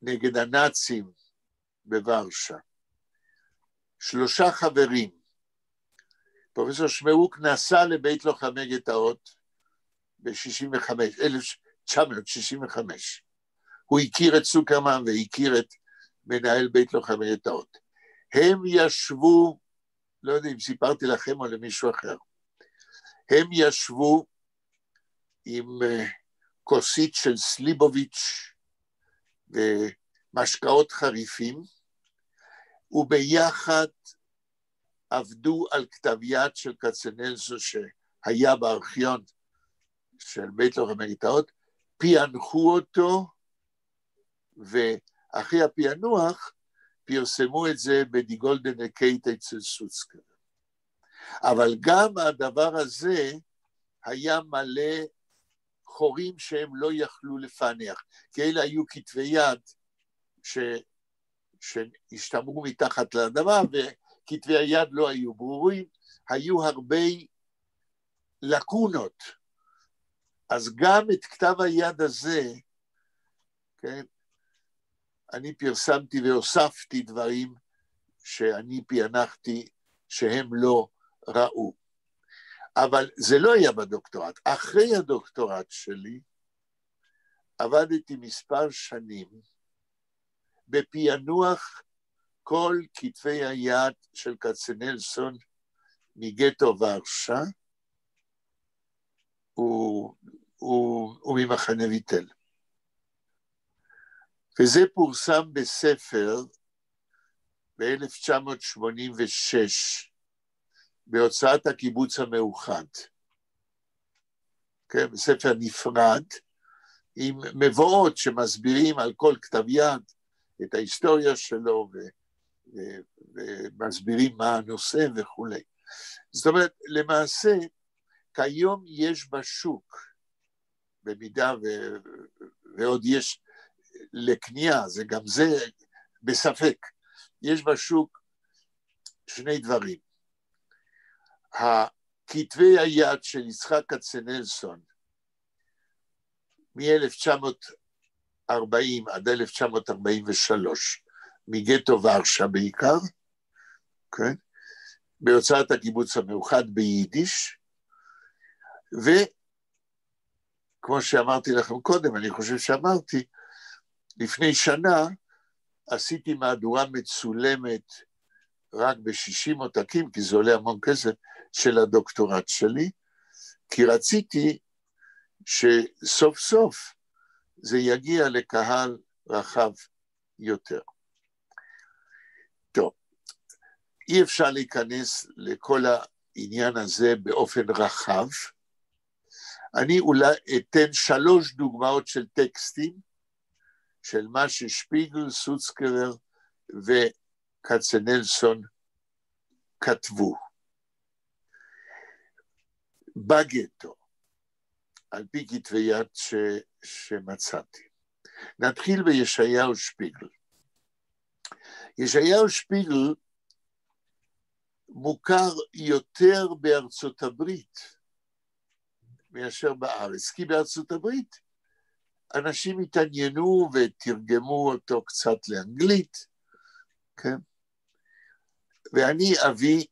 נגד הנאצים בוורשה, שלושה חברים, פרופסור שמרוק נסע לבית לוחמי גטאות ב-65, 1965, הוא הכיר את צוקרמן והכיר את מנהל בית לוחמי גטאות. הם ישבו, לא יודע אם סיפרתי לכם או למישהו אחר, הם ישבו עם כוסית של סליבוביץ' ומשקאות חריפים, וביחד עבדו על כתב יד של כצנלסון שהיה בארכיון של בית לוחמי גטאות, פיענחו אותו, ואחרי הפענוח פרסמו את זה בדי גולדנה קייט אצל סוצקבר. אבל גם הדבר הזה היה מלא חורים שהם לא יכלו לפענח, כי אלה היו כתבי יד שהשתמרו מתחת לדבר, וכתבי היד לא היו ברורים, היו הרבה לקונות. אז גם את כתב היד הזה, כן, אני פרסמתי והוספתי דברים שאני פענחתי שהם לא ראו. אבל זה לא היה בדוקטורט. אחרי הדוקטורט שלי, עבדתי מספר שנים בפענוח כל כתבי היד של כצנלסון מגטו ורשה וממחנה ויטל. וזה פורסם בספר ב-1986, בהוצאת הקיבוץ המאוחד. כן, בספר נפרד, עם מבואות שמסבירים על כל כתב יד את ההיסטוריה שלו, ומסבירים מה הנושא וכו'. זאת אומרת, למעשה, כיום יש בשוק, במידה ועוד יש לקנייה, זה גם זה בספק, יש בשוק שני דברים. הכתבי היד של יצחק כצנלסון, מ-1940 עד 1943, מגטו ורשה בעיקר, כן? בהוצאת הקיבוץ המאוחד ביידיש, וכמו שאמרתי לכם קודם, אני חושב שאמרתי, לפני שנה עשיתי מהדורה מצולמת רק ב-60 עותקים, כי זה עולה המון כסף, של הדוקטורט שלי, כי רציתי שסוף סוף זה יגיע לקהל רחב יותר. טוב, אי אפשר להיכנס לכל העניין הזה באופן רחב, אני אולי אתן 3 דוגמאות של טקסטים, של מה ששפיגל, סוצקרר וכצנלסון כתבו. בגטו, על פי כתבי יד שמצאתי. נתחיל בישעיהו שפיגל. ישעיהו שפיגל מוכר יותר בארצות הברית מאשר בארץ, כי בארצות הברית אנשים התעניינו ותרגמו אותו קצת לאנגלית, כן? ואני אביא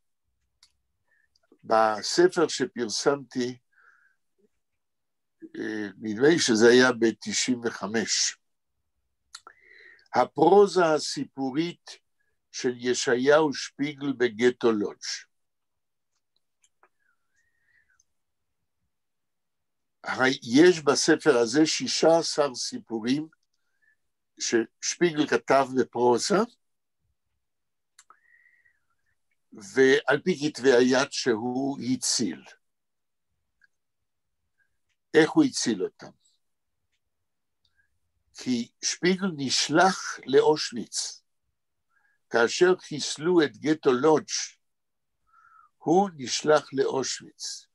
בספר שפרסמתי, נדמה לי שזה היה ב-95, הפרוזה הסיפורית של ישעיהו שפיגל בגטו לודג'. יש בספר הזה 16 סיפורים ששפיגל כתב בפרוזה, ועל פי כתבי היד שהוא הציל. איך הוא הציל אותם? כי שפיגל נשלח לאושוויץ. כאשר חיסלו את גטו לודג' הוא נשלח לאושוויץ.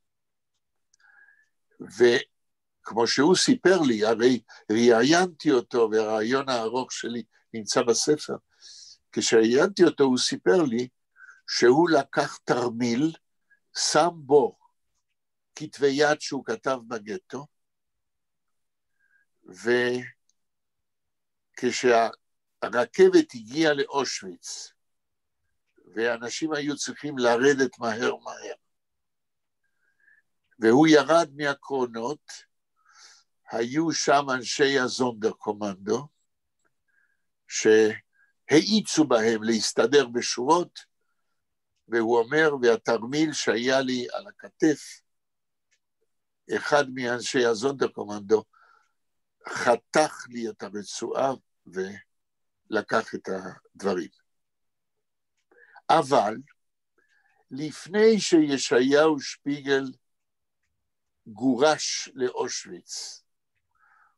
וכמו שהוא סיפר לי, הרי ראיינתי אותו, והרעיון הארוך שלי נמצא בספר, כשראיינתי אותו הוא סיפר לי שהוא לקח תרמיל, שם בו כתבי יד שהוא כתב בגטו, וכשהרכבת הגיעה לאושוויץ, ואנשים היו צריכים לרדת מהר, והוא ירד מהקרונות, היו שם אנשי הזונדר קומנדו, שהאיצו בהם להסתדר בשורות, והוא אומר, והתרמיל שהיה לי על הכתף, אחד מאנשי הזונדר קומנדו, חתך לי את הרצועה ולקח את הדברים. אבל לפני שישעיהו שפיגל גורש לאושוויץ,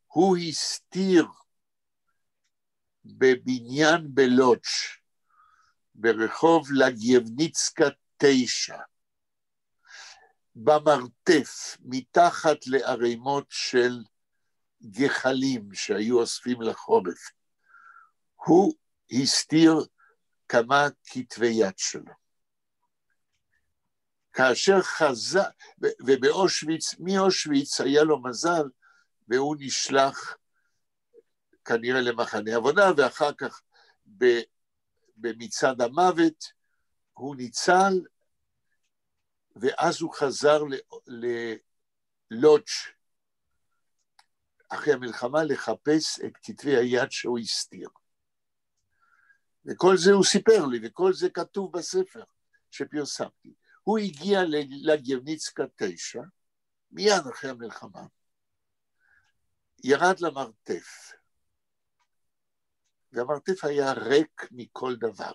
הוא הסתיר בבניין בלודג' ברחוב לגייבניצקה 9, במרתף, מתחת לערימות של גחלים שהיו אוספים לחורף. הוא הסתיר כמה כתבי יד שלו. כאשר חזר, ובאושוויץ, מאושוויץ היה לו מזל, והוא נשלח כנראה למחנה עבודה, ואחר כך במצעד המוות הוא ניצל, ואז הוא חזר ללודג' אחרי המלחמה לחפש את כתבי היד שהוא הסתיר. וכל זה הוא סיפר לי, וכל זה כתוב בספר שפרסמתי. הוא הגיע לגייבניצקה 9, מיד אחרי המלחמה, ירד למרתף, והמרתף היה ריק מכל דבר.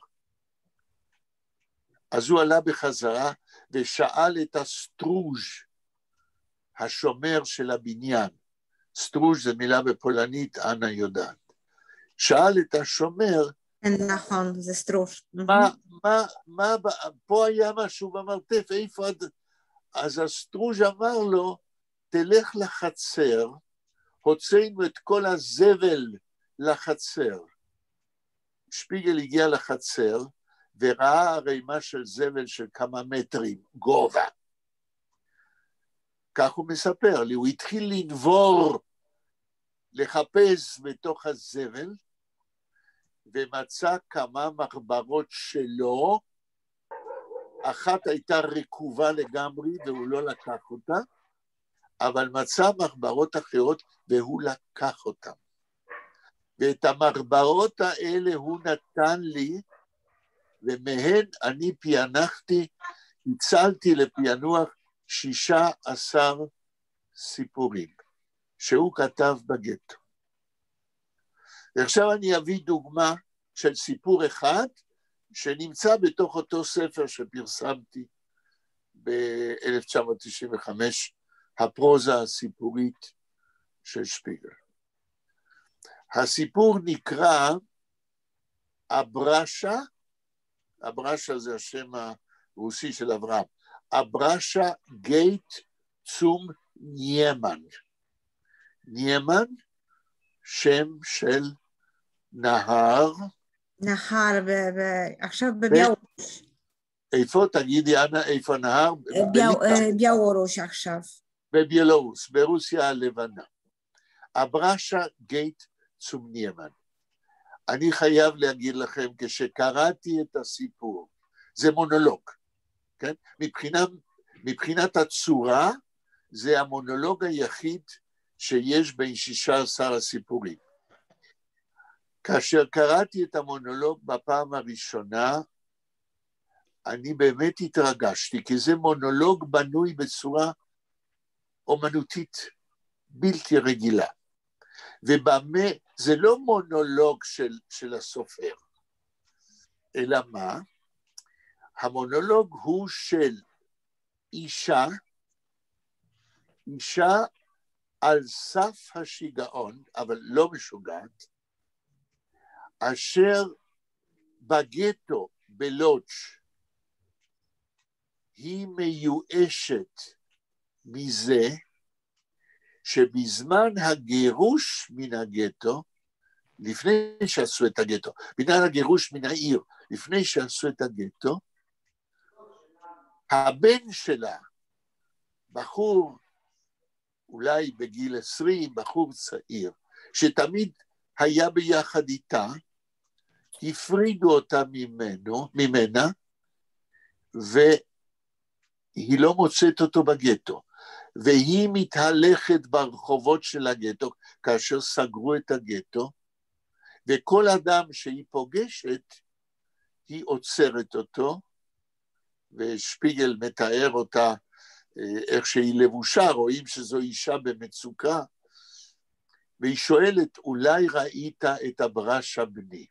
אז הוא עלה בחזרה ושאל את הסטרוז', השומר של הבניין, סטרוז' זה מילה בפולנית, אנה יודעת, שאל את השומר, נכון, זה סטרוז'. פה היה משהו במרתף, איפה? אז הסטרוז' אמר לו, תלך לחצר, הוצאנו את כל הזבל לחצר. שפיגל הגיע לחצר, וראה ערימה של זבל של כמה מטרים, גובה. כך הוא מספר לי, הוא התחיל לנבור, לחפש בתוך הזבל, ומצא כמה מחברות שלו, אחת הייתה רקובה לגמרי והוא לא לקח אותה, אבל מצא מחברות אחרות והוא לקח אותן. ואת המחברות האלה הוא נתן לי, ומהן אני פענחתי, הצלתי לפענוח 16 סיפורים, שהוא כתב בגטו. ועכשיו אני אביא דוגמה של סיפור אחד, שנמצא בתוך אותו ספר שפרסמתי ב-1995, הפרוזה הסיפורית של שפיגל. הסיפור נקרא אברשה, אברשה זה השם הרוסי של אברהם, אברשה גייט צום ניימן. ניימן, שם של נהר. נהר, עכשיו בביאורוש. איפה? תגידי, אנה, איפה נהר? ביאורוש עכשיו. בביאלורוס, ברוסיה הלבנה. אברשה גייט צום ניימן. אני חייב להגיד לכם, כשקראתי את הסיפור, זה מונולוג, כן? מבחינת הצורה, זה המונולוג היחיד שיש בין 16 הסיפורים. כאשר קראתי את המונולוג בפעם הראשונה, אני באמת התרגשתי, כי זה מונולוג בנוי בצורה אומנותית בלתי רגילה. ובמה, זה לא מונולוג של הסופר, אלא מה? המונולוג הוא של אישה על סף השיגעון, אבל לא משוגעת, אשר בגטו בלודג' היא מיואשת מזה שבזמן הגירוש מן הגטו, לפני שעשו את הגטו, בגלל הגירוש מן העיר, לפני שעשו את הגטו, הבן שלה, בחור אולי בגיל 20, בחור צעיר, שתמיד היה ביחד איתה, הפרידו אותה ממנה, והיא לא מוצאת אותו בגטו, והיא מתהלכת ברחובות של הגטו, כאשר סגרו את הגטו, וכל אדם שהיא פוגשת, היא עוצרת אותו, ושפיגל מתאר אותה, איך שהיא לבושה, רואים שזו אישה במצוקה, והיא שואלת, אולי ראית את אברשה בני?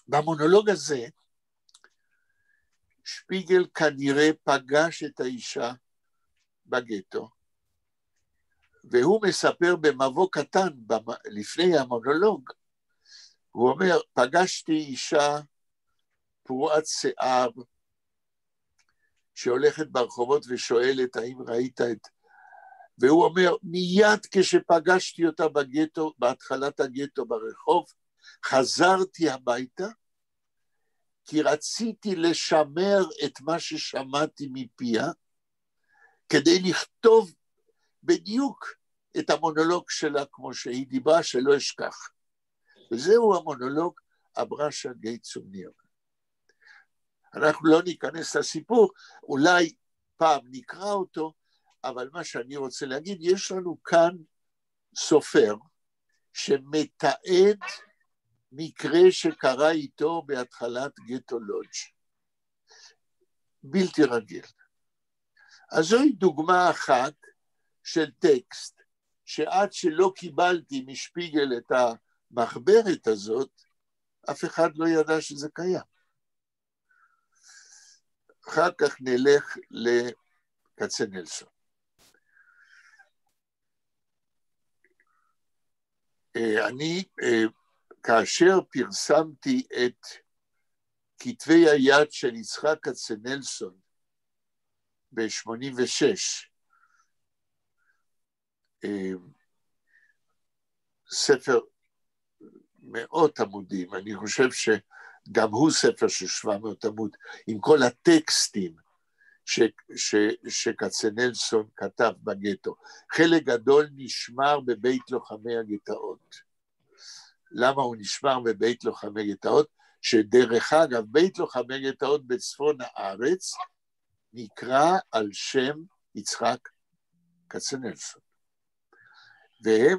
ובמונולוג הזה, שפיגל כנראה פגש את האישה בגטו, והוא מספר במבוא קטן, לפני המונולוג, הוא אומר, פגשתי אישה פרועת שיער, שהולכת ברחובות ושואלת, האם ראית את... והוא אומר, מיד כשפגשתי אותה בגטו, בהתחלת הגטו ברחוב, חזרתי הביתה, כי רציתי לשמר את מה ששמעתי מפיה, כדי לכתוב בדיוק את המונולוג שלה, כמו שהיא דיברה, שלא אשכח. וזהו המונולוג, אברשה גייט צום ניימן. אנחנו לא ניכנס לסיפור, אולי פעם נקרא אותו, אבל מה שאני רוצה להגיד, יש לנו כאן סופר, שמתעד מקרה שקרה איתו בהתחלת גטו לודג'. בלתי רגיל. אז זוהי דוגמה אחת של טקסט, שעד שלא קיבלתי משפיגל את המחברת הזאת, אף אחד לא ידע שזה קיים. אחר כך נלך לכצנלסון. אני, כאשר פרסמתי את כתבי היד של יצחק כצנלסון ב-86, ספר מאות עמודים, אני חושב שגם הוא ספר של 700 עמוד, עם כל הטקסטים שכצנלסון כתב בגטו. חלק גדול נשמר בבית לוחמי הגטאות. למה הוא נשמר בבית לוחמי גטאות? שדרך אגב, בית לוחמי גטאות בצפון הארץ, נקרא על שם יצחק כצנלסון. והם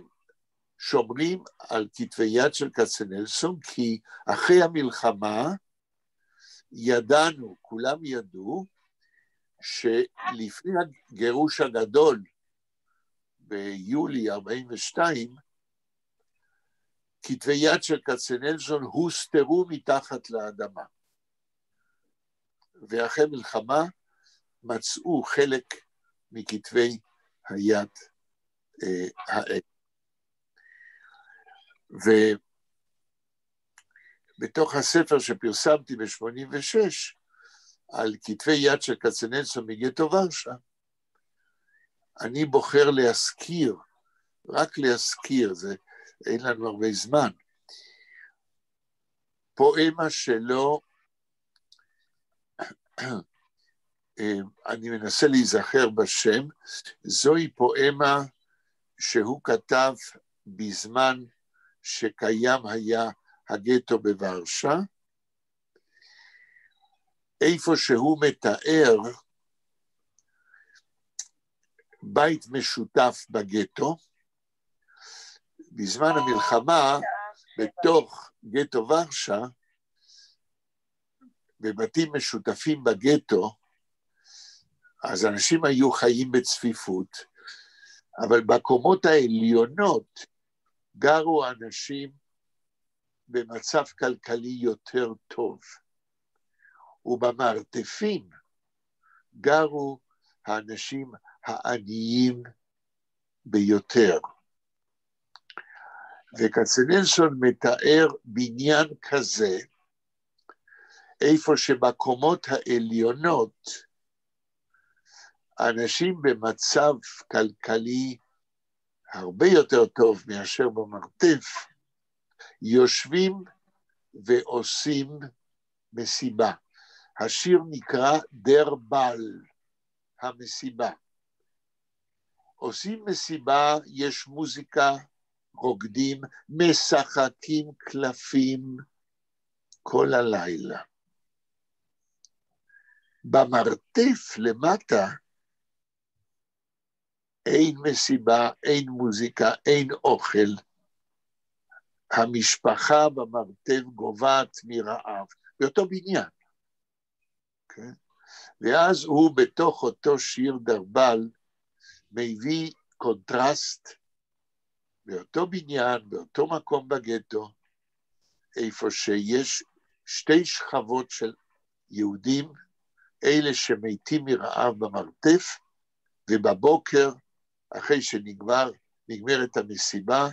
שומרים על כתבי יד של כצנלסון, כי אחרי המלחמה ידענו, כולם ידעו, שלפני הגירוש הגדול ביולי 42, כתבי יד של כצנלסון הוסתרו מתחת לאדמה. ואחרי מלחמה מצאו חלק מכתבי היד האלה. ובתוך הספר שפרסמתי ב-86, על כתבי יד של כצנלסון מגטו ורשה, אני בוחר להזכיר, רק להזכיר, אין לנו הרבה זמן, פואמה שלו, אני מנסה להיזכר בשם, זוהי פואמה שהוא כתב בזמן שקיים היה הגטו בוורשה, איפה שהוא מתאר בית משותף בגטו, בזמן המלחמה בתוך גטו ורשה, בבתים משותפים בגטו, אז אנשים היו חיים בצפיפות, אבל בקומות העליונות גרו אנשים במצב כלכלי יותר טוב, ובמרתפים גרו האנשים העניים ביותר. וכצנלסון מתאר בניין כזה, איפה שבקומות העליונות, אנשים במצב כלכלי הרבה יותר טוב מאשר במרתף, יושבים ועושים מסיבה. השיר נקרא דר בל, המסיבה. עושים מסיבה, יש מוזיקה, רוקדים, משחקים קלפים כל הלילה. במרתף למטה אין מסיבה, אין מוזיקה, אין אוכל. המשפחה במרתף גובעת מרעב, באותו בניין. Okay? ואז הוא בתוך אותו שיר דרבל, מביא קונטרסט באותו בניין, באותו מקום בגטו, איפה שיש שתי שכבות של יהודים, אלה שמתים מרעב במרתף, ובבוקר, אחרי שנגמרת המסיבה,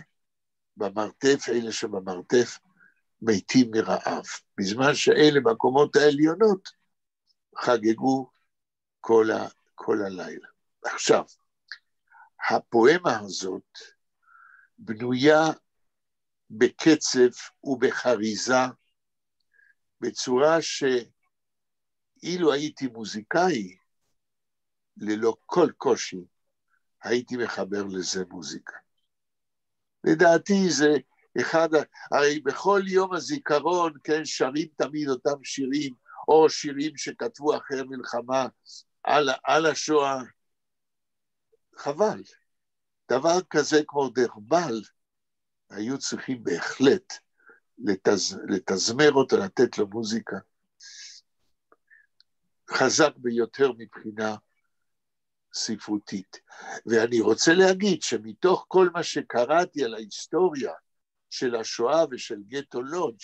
במרתף, אלה שבמרתף מתים מרעב. בזמן שאלה בקומות העליונות חגגו כל הלילה. עכשיו, הפואמה הזאת בנויה בקצב ובחריזה, בצורה שאילו הייתי מוזיקאי, ללא כל קושי, הייתי מחבר לזה מוזיקה. לדעתי זה הרי בכל יום הזיכרון, כן, שרים תמיד אותם שירים, או שירים שכתבו אחרי מלחמה על השואה. חבל. דבר כזה כמו דרבל, היו צריכים בהחלט לתזמר אותו, לתת לו מוזיקה. חזק ביותר מבחינה ספרותית. ואני רוצה להגיד שמתוך כל מה שקראתי על ההיסטוריה של השואה ושל גטו לודג',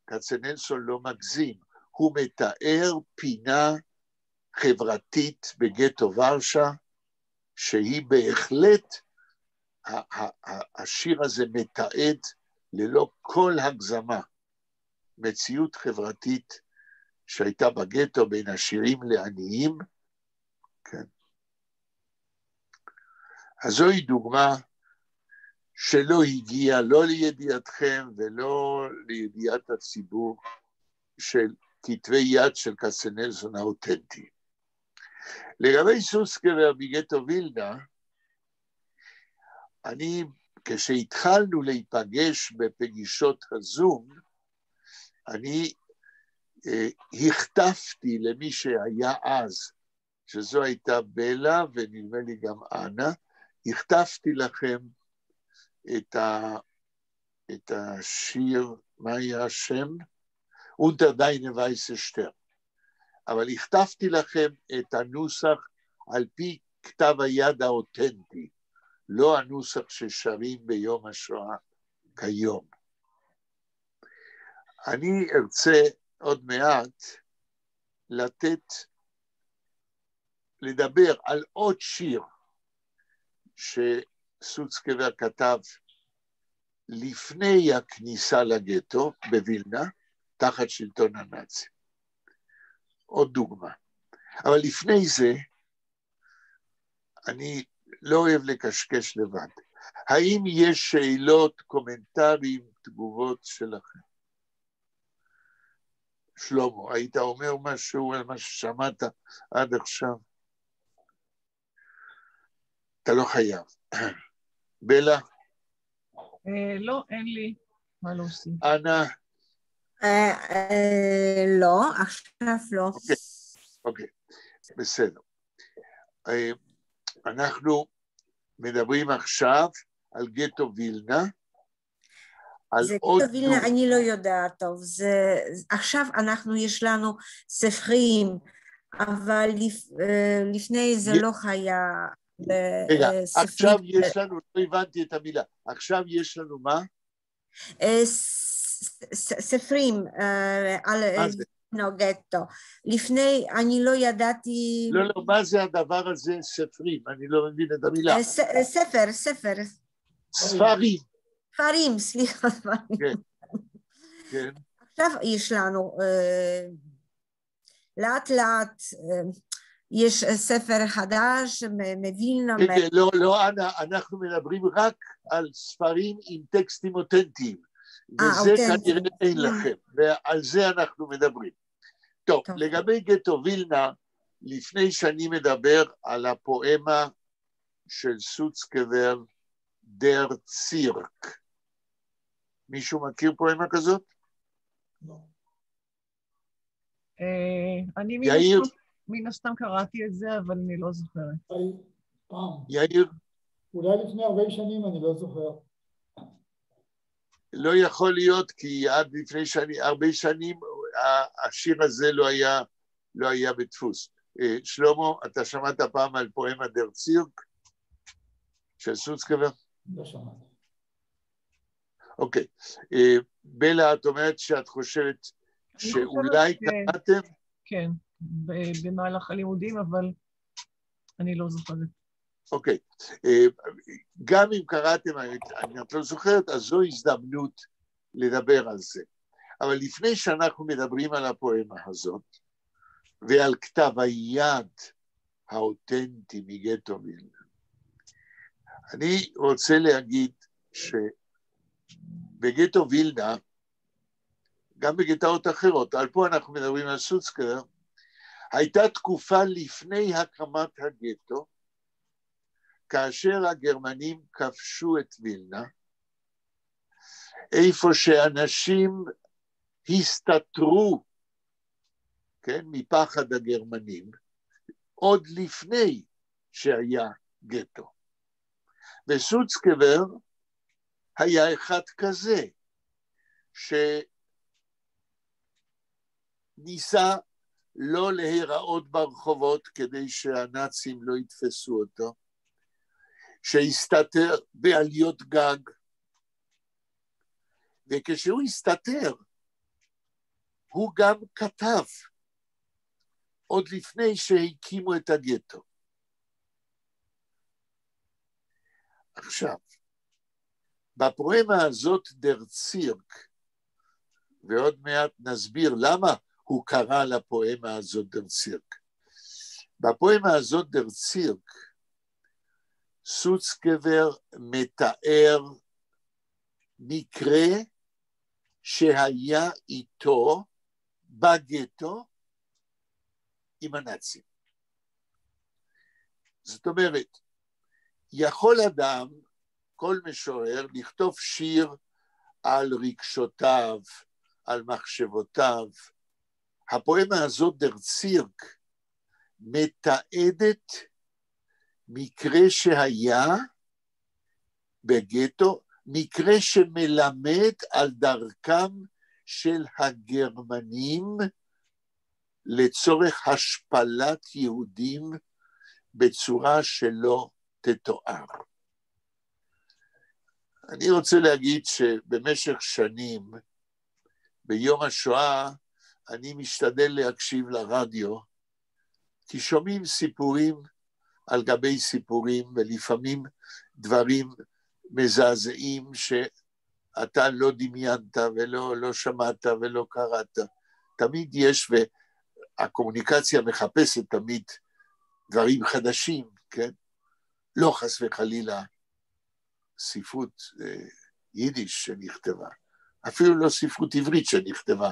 כצנלסון לא מגזים, הוא מתאר פינה חברתית בגטו ורשה, שהיא בהחלט, השיר הזה מתעד ללא כל הגזמה, מציאות חברתית שהייתה בגטו בין עשירים לעניים, כן. אז זוהי דוגמה שלא הגיעה לא לידיעתכם ולא לידיעת הציבור של כתבי יד של כצנלסון האותנטי. לגבי סוסקר מגטו וילנה, כשהתחלנו להיפגש בפגישות הזום, אני הכתבתי למי שהיה אז, שזו הייתה בלה ונדמה לי גם אנה, הכתבתי לכם את השיר, מה היה השם? Unter deine weiße Stirn. אבל הכתבתי לכם את הנוסח על פי כתב היד האותנטי, לא הנוסח ששרים ביום השואה כיום. אני ארצה עוד מעט לדבר על עוד שיר שסוצקבר כתב לפני הכניסה לגטו בווילנה, תחת שלטון הנאצי. עוד דוגמה. אבל לפני זה, אני לא אוהב לקשקש לבד. האם יש שאלות, קומנטרים, תגובות שלכם? שלמה, היית אומר משהו על מה ששמעת עד עכשיו? אתה לא חייב. בלה? לא, אין לי מה להוסיף. אנה? לא, עכשיו לא. אוקיי, בסדר. אנחנו מדברים עכשיו על גטו וילנה. זה גטו וילנה, אני לא יודעת טוב. עכשיו יש לנו ספרים, אבל לפני זה לא היה רגע, עכשיו יש לנו, לא הבנתי את המילה, עכשיו יש לנו מה? ספרים על גטו. לפני אני לא ידעתי... לא, מה זה הדבר הזה ספרים? אני לא מבין את המילה. ספר. ספרים, סליחה, ספרים. כן. עכשיו יש לנו לאט יש ספר חדש מווילנה. לא, אנה, אנחנו מדברים רק על ספרים עם טקסטים אותנטיים, וזה כנראה אין לכם, ועל זה אנחנו מדברים. טוב, לגבי גטו וילנה, לפני שאני מדבר על הפואמה של סוצקבר, דר צירק. מישהו מכיר פואמה כזאת? לא. אני מן הסתם קראתי את זה, אבל אני לא זוכרת. פעם. יאיר? אולי לפני הרבה שנים, אני לא זוכר. לא יכול להיות, כי עד לפני הרבה שנים, השיר הזה לא היה בדפוס. שלמה, אתה שמעת פעם על פואמה דר צירק של סוצקבר? לא שמעתי. אוקיי. בלה, את אומרת שאת חושבת שאולי קראתם? כן, במהלך הלימודים, אבל אני לא זוכרת. אוקיי. גם אם קראתם, את לא זוכרת, אז זו הזדמנות לדבר על זה. אבל לפני שאנחנו מדברים על הפואמה הזאת, ועל כתב היד האותנטי מגטו וילנה, אני רוצה להגיד שבגטו וילנה, גם בגטאות אחרות, על פה אנחנו מדברים על סוצקבר, הייתה תקופה לפני הקמת הגטו, כאשר הגרמנים כבשו את וילנה, איפה שאנשים הסתתרו, כן, מפחד הגרמנים, עוד לפני שהיה גטו. וסוצקבר היה אחד כזה, שניסה לא להיראות ברחובות כדי שהנאצים לא יתפסו אותו, שהסתתר בעליות גג, וכשהוא הסתתר, הוא גם כתב, עוד לפני שהקימו את הגטו. עכשיו, בפואמה הזאת דר צירק, ועוד מעט נסביר למה הוא קרא לפואמה הזאת דר צירק. בפואמה הזאת דר צירק, סוצקבר מתאר מקרה שהיה איתו בגטו עם הנאצים. זאת אומרת, יכול אדם, כל משורר, לכתוב שיר על רגשותיו, על מחשבותיו. הפואמה הזאת דר צירק מתעדת מקרה שהיה בגטו, מקרה שמלמד על דרכם של הגרמנים לצורך השפלת יהודים בצורה שלא תתואר. אני רוצה להגיד שבמשך שנים, ביום השואה, אני משתדל להקשיב לרדיו, כי שומעים סיפורים על גבי סיפורים, ולפעמים דברים מזעזעים שאתה לא דמיינת ולא שמעת ולא קראת. תמיד יש, והקומוניקציה מחפשת תמיד דברים חדשים, כן? לא חס וחלילה ספרות יידיש שנכתבה, אפילו לא ספרות עברית שנכתבה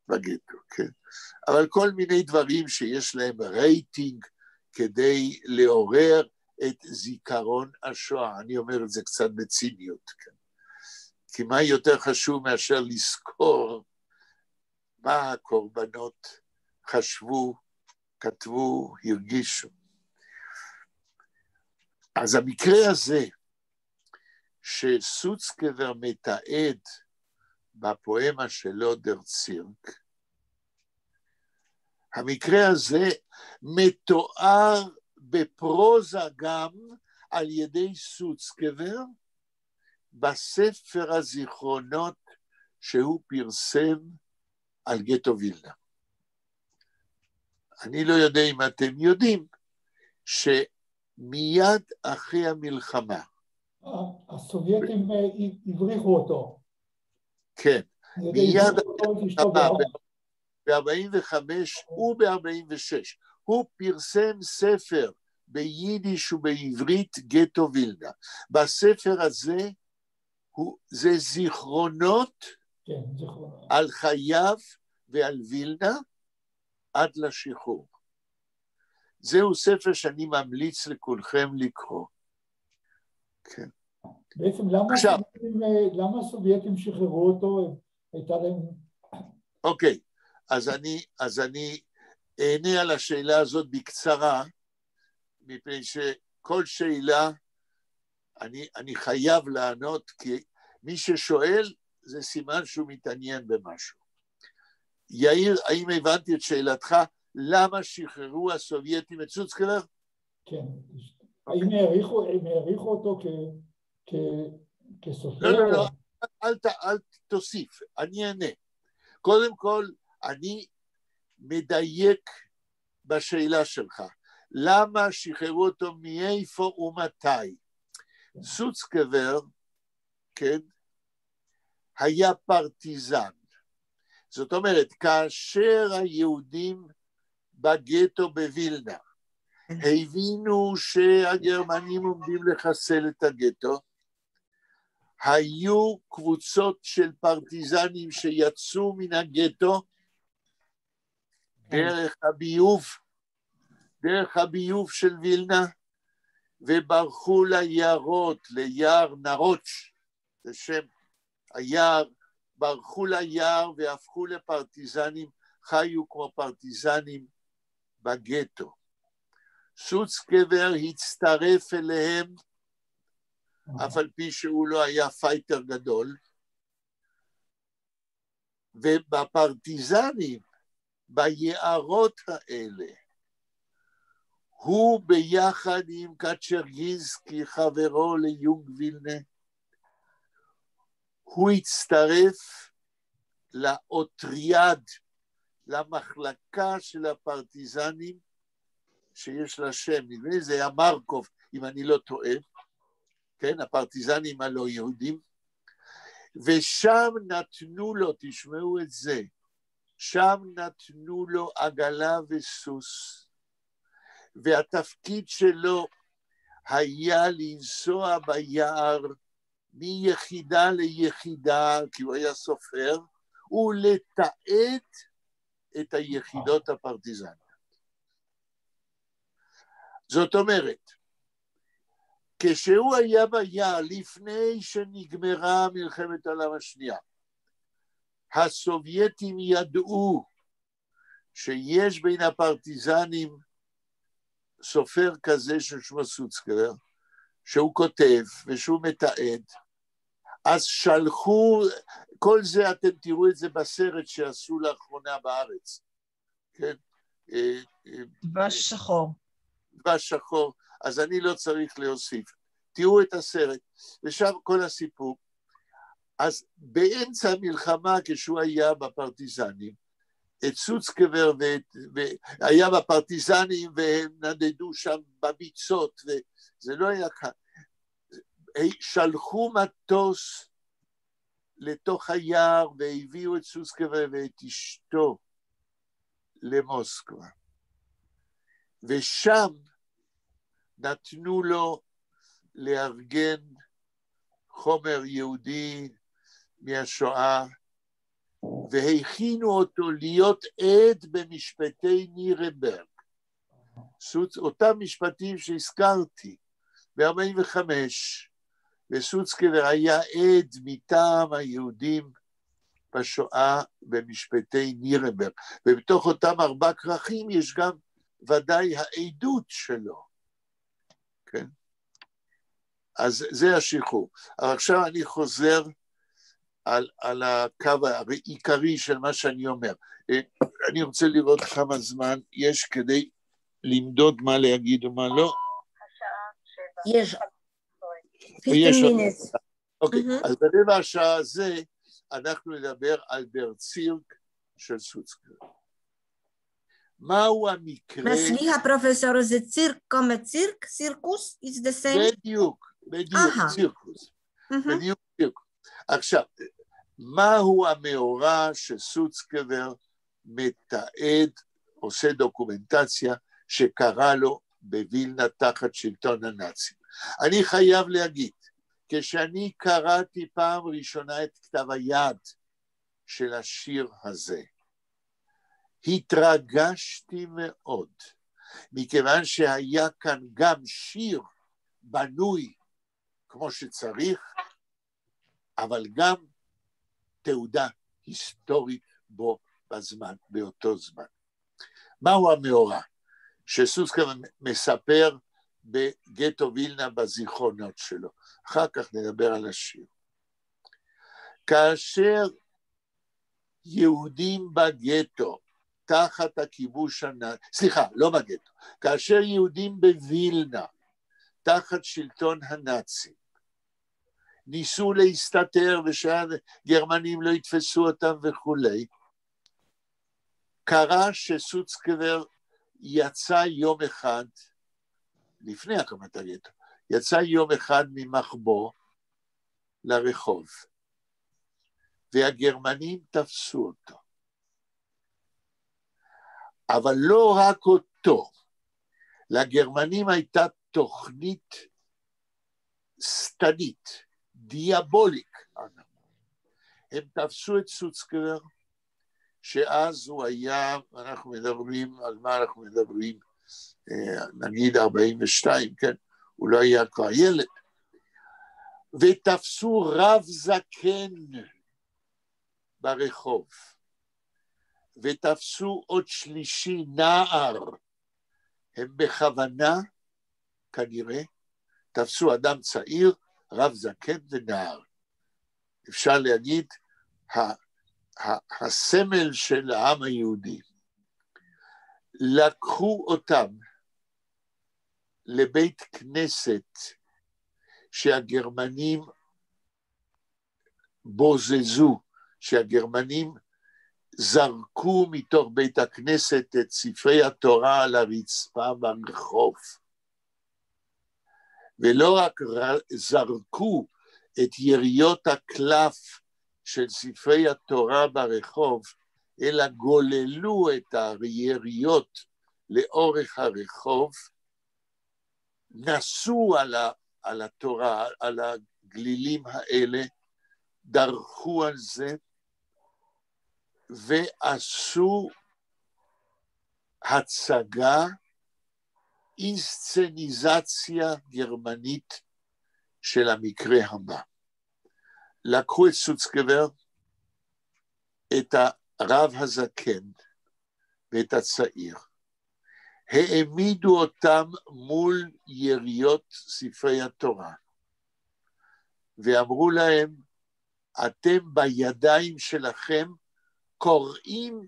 בגטו, כן? אבל כל מיני דברים שיש להם רייטינג כדי לעורר את זיכרון השואה. אני אומר את זה קצת בציניות, כן? כי מה יותר חשוב מאשר לזכור מה הקורבנות חשבו, כתבו, הרגישו. אז המקרה הזה, שסוצקבר מתעד בפואמה שלו דר צירק, המקרה הזה מתואר בפרוזה גם על ידי סוצקבר בספר הזיכרונות שהוא פרסם על גטו וילנה. אני לא יודע אם אתם יודעים שמיד אחרי המלחמה, הסובייטים הבריחו אותו. כן, מיד ב-45 וב-46, הוא פרסם ספר ביידיש ובעברית גטו וילנה. בספר הזה, זה זיכרונות, כן, זיכרונות על חייו ועל וילנה עד לשחרור. זהו ספר שאני ממליץ לכולכם לקרוא. כן. בעצם למה הסובייטים שחררו אותו? הייתה להם... אוקיי, אז אני אענה על השאלה הזאת בקצרה, מפני שכל שאלה אני חייב לענות, כי מי ששואל זה סימן שהוא מתעניין במשהו. יאיר, האם הבנתי את שאלתך? למה שחררו הסובייטים את סוצקבר? כן. האם העריכו אותו כסופר? לא, אל תוסיף, אני אענה. קודם כל, אני מדייק בשאלה שלך. למה שחררו אותו מאיפה ומתי? סוצקבר, כן, היה פרטיזן. זאת אומרת, כאשר היהודים בגטו בווילנה הבינו שהגרמנים עומדים לחסל את הגטו, היו קבוצות של פרטיזנים שיצאו מן הגטו דרך הביוב של וילנה, וברחו ליערות, ליער נרוץ', זה שם היער, ברחו ליער והפכו לפרטיזנים, חיו כמו פרטיזנים בגטו. סוצקבר הצטרף אליהם, אף על פי שהוא לא היה פייטר גדול, ובפרטיזנים, ביערות האלה, הוא ביחד עם קצ'רגינסקי, חברו ליונג וילנה, הוא הצטרף לאוטריאד, למחלקה של הפרטיזנים, שיש לה שם, נדמה לי זה היה מרקוב, אם אני לא טועה, כן, הפרטיזנים הלא יהודים, ושם נתנו לו, תשמעו את זה, שם נתנו לו עגלה וסוס, והתפקיד שלו היה לנסוע ביער מיחידה ליחידה, כי הוא היה סופר, ולתעד את היחידות הפרטיזניות. זאת אומרת, כשהוא היה ביער לפני שנגמרה מלחמת העולם השנייה, הסובייטים ידעו שיש בין הפרטיזנים סופר כזה ששמו סוצקבר, שהוא כותב ושהוא מתעד, אז שלחו, כל זה אתם תראו את זה בסרט שעשו לאחרונה בארץ, כן? דבש שחור. דבש שחור, אז אני לא צריך להוסיף. תראו את הסרט, ושם כל הסיפור. אז באמצע המלחמה, כשהוא היה בפרטיזנים, את סוצקבר, והיה בפרטיזנים, והם נדדו שם בביצות, וזה לא היה כאן. שלחו מטוס לתוך היער, והביאו את סוצקבר ואת אשתו למוסקבה. ושם נתנו לו לארגן חומר יהודי מהשואה, והכינו אותו להיות עד במשפטי נירנברג. אותם משפטים שהזכרתי ב-45, וסוצקבר היה עד מטעם היהודים בשואה במשפטי נירנברג. ובתוך אותם 4 כרכים יש גם ודאי העדות שלו. כן? אז זה השחרור. אבל עכשיו אני חוזר על הקו העיקרי של מה שאני אומר. אני רוצה לראות כמה זמן יש כדי למדוד מה להגיד ומה לא. יש 15 minutes. אוקיי, אז ברבע השעה הזה אנחנו נדבר על דר צירק של סוצקבר. מהו המקרה... סליחה פרופסור, זה צירק כמו צירק? סירקוס? It's the same? בדיוק, צירקוס. בדיוק צירקוס. עכשיו, מהו המאורע שסוצקבר מתעד, עושה דוקומנטציה שקרה לו בווילנה תחת שלטון הנאצים? אני חייב להגיד, כשאני קראתי פעם ראשונה את כתב היד של השיר הזה, התרגשתי מאוד, מכיוון שהיה כאן גם שיר בנוי כמו שצריך, אבל גם תעודה היסטורית בו בזמן, באותו זמן. מהו המאורע שסוצקבר מספר בגטו וילנה בזיכרונות שלו? אחר כך נדבר על השיר. כאשר יהודים בגטו, תחת הכיבוש סליחה, לא בגטו, כאשר יהודים בווילנה, תחת שלטון הנאצים, ניסו להסתתר ושהגרמנים לא יתפסו אותם וכולי, קרה שסוצקבר יצא יום אחד, לפני הקמת הגטו, יצא יום אחד ממחבוא לרחוב, והגרמנים תפסו אותו. אבל לא רק אותו, לגרמנים הייתה תוכנית סתנית, דיאבוליק. הם תפסו את סוצקבר, שאז הוא היה, אנחנו מדברים, על מה אנחנו מדברים, נגיד 42, כן? הוא לא היה כבר ילד. ותפסו רב זקן ברחוב, ותפסו עוד שלישי נער. הם בכוונה, כנראה, תפסו אדם צעיר, רב זקן ונער. אפשר להגיד, הסמל של העם היהודי. לקחו אותם לבית כנסת שהגרמנים בוזזו, שהגרמנים זרקו מתוך בית הכנסת את ספרי התורה על הרצפה ברחוב. ולא רק זרקו את יריות הקלף של ספרי התורה ברחוב, אלא גוללו את היריות לאורך הרחוב, נסו על התורה, על הגלילים האלה, דרכו על זה, ועשו הצגה, אינסצניזציה גרמנית של המקרה הבא. לקחו את סוצקבר, את הרב הזקן ואת הצעיר, העמידו אותם מול יריות ספרי התורה, ואמרו להם, אתם בידיים שלכם קוראים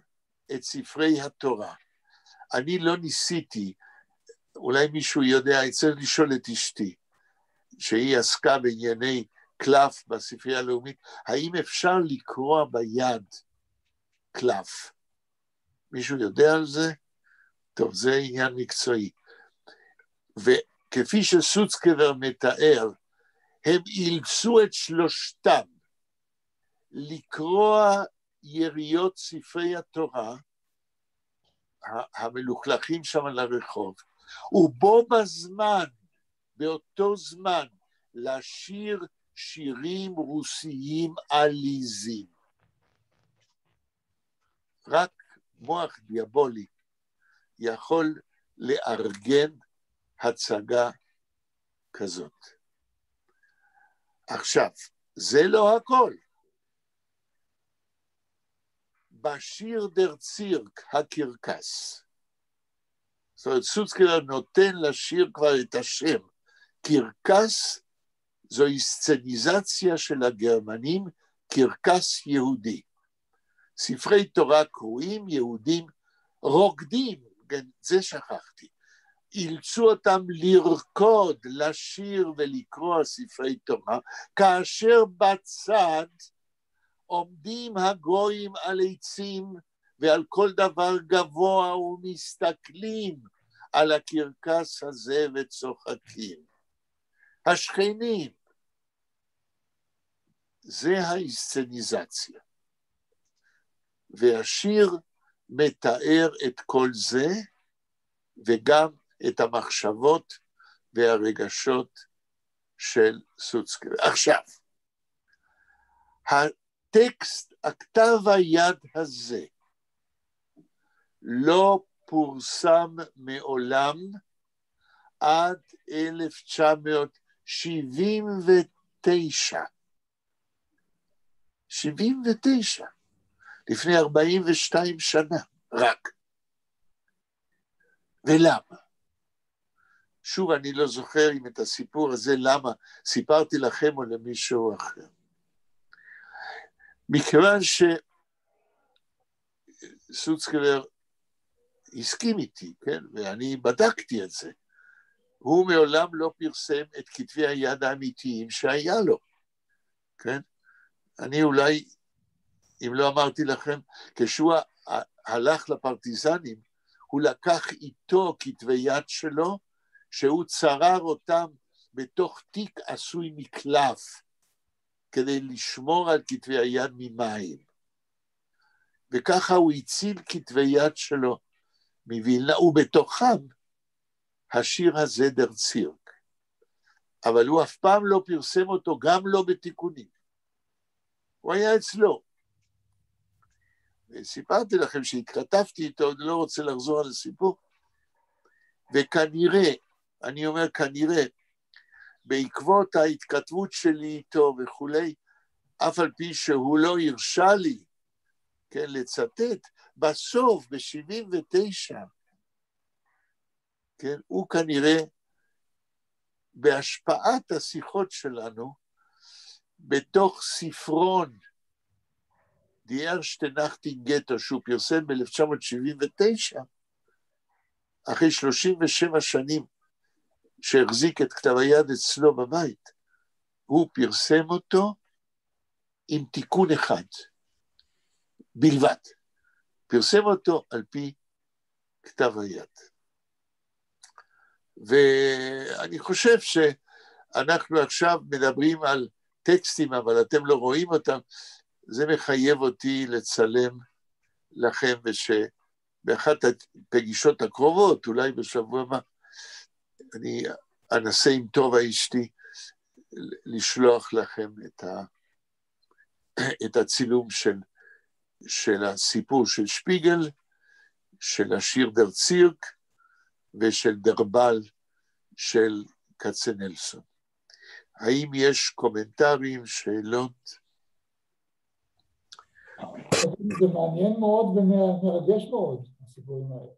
את ספרי התורה. אני לא ניסיתי, אולי מישהו יודע, צריך לשאול את אשתי, שהיא עסקה בענייני קלף בספרייה הלאומית, האם אפשר לקרוא ביד קלף? מישהו יודע על זה? טוב, זה עניין מקצועי. וכפי שסוצקבר מתאר, הם אילצו את שלושתם לקרוא יריות ספרי התורה, המלוכלכים שם על הרחוב, ובו בזמן, באותו זמן, לשיר שירים רוסיים עליזים. רק מוח דיאבולי יכול לארגן הצגה כזאת. עכשיו, זה לא הכל. בשיר דר צירק, הקרקס. זאת אומרת, סוצקבר נותן לשיר כבר את השם. קרקס זו סצניזציה של הגרמנים, קרקס יהודי. ספרי תורה קרואים, יהודים רוקדים, זה שכחתי. אילצו אותם לרקוד, לשיר ולקרוא ספרי תורה, כאשר בצד עומדים הגויים על עצים ועל כל דבר גבוה ומסתכלים על הקרקס הזה וצוחקים. השכנים, זה האסצניזציה. והשיר מתאר את כל זה, וגם את המחשבות והרגשות של סוצקבר. עכשיו, הטקסט, הכתב היד הזה, לא פורסם מעולם עד 1979. 79, לפני 42 שנה, רק. ולמה? שוב, אני לא זוכר אם את הסיפור הזה, למה סיפרתי לכם או למישהו אחר. מכיוון שסוצקבר הסכים איתי, כן? ואני בדקתי את זה. הוא מעולם לא פרסם את כתבי היד האמיתיים שהיה לו, כן? אני אולי, אם לא אמרתי לכם, כשהוא הלך לפרטיזנים, הוא לקח איתו כתבי יד שלו, שהוא צרר אותם בתוך תיק עשוי מקלף, כדי לשמור על כתבי היד ממים. וככה הוא הציל כתבי יד שלו מווילנה, ובתוכם השיר הזה דר צירק. אבל הוא אף פעם לא פרסם אותו, גם לא בתיקונים. הוא היה אצלו. וסיפרתי לכם שהתכתבתי איתו, אני לא רוצה לחזור על הסיפור, וכנראה, אני אומר כנראה, בעקבות ההתכתבות שלי איתו וכולי, אף על פי שהוא לא הרשה לי, כן, לצטט, בסוף, ב-79, כן, הוא כנראה, בהשפעת השיחות שלנו, בתוך ספרון, Die erste Nacht in Ghetto, שהוא פרסם ב-1979, אחרי 37 שנים שהחזיק את כתב היד אצלו בבית, הוא פרסם אותו עם תיקון אחד, בלבד. פרסם אותו על פי כתב היד. ואני חושב שאנחנו עכשיו מדברים על טקסטים, אבל אתם לא רואים אותם, זה מחייב אותי לצלם לכם, ושבאחת הפגישות הקרובות, אולי בשבוע הבא, אני אנסה עם טובה אשתי לשלוח לכם את הצילום של הסיפור של שפיגל, של השיר דר צירק, ושל דרבל של כצנלסון. האם יש קומנטרים, שאלות? זה מעניין מאוד ומרגש מאוד, הסיפורים האלה.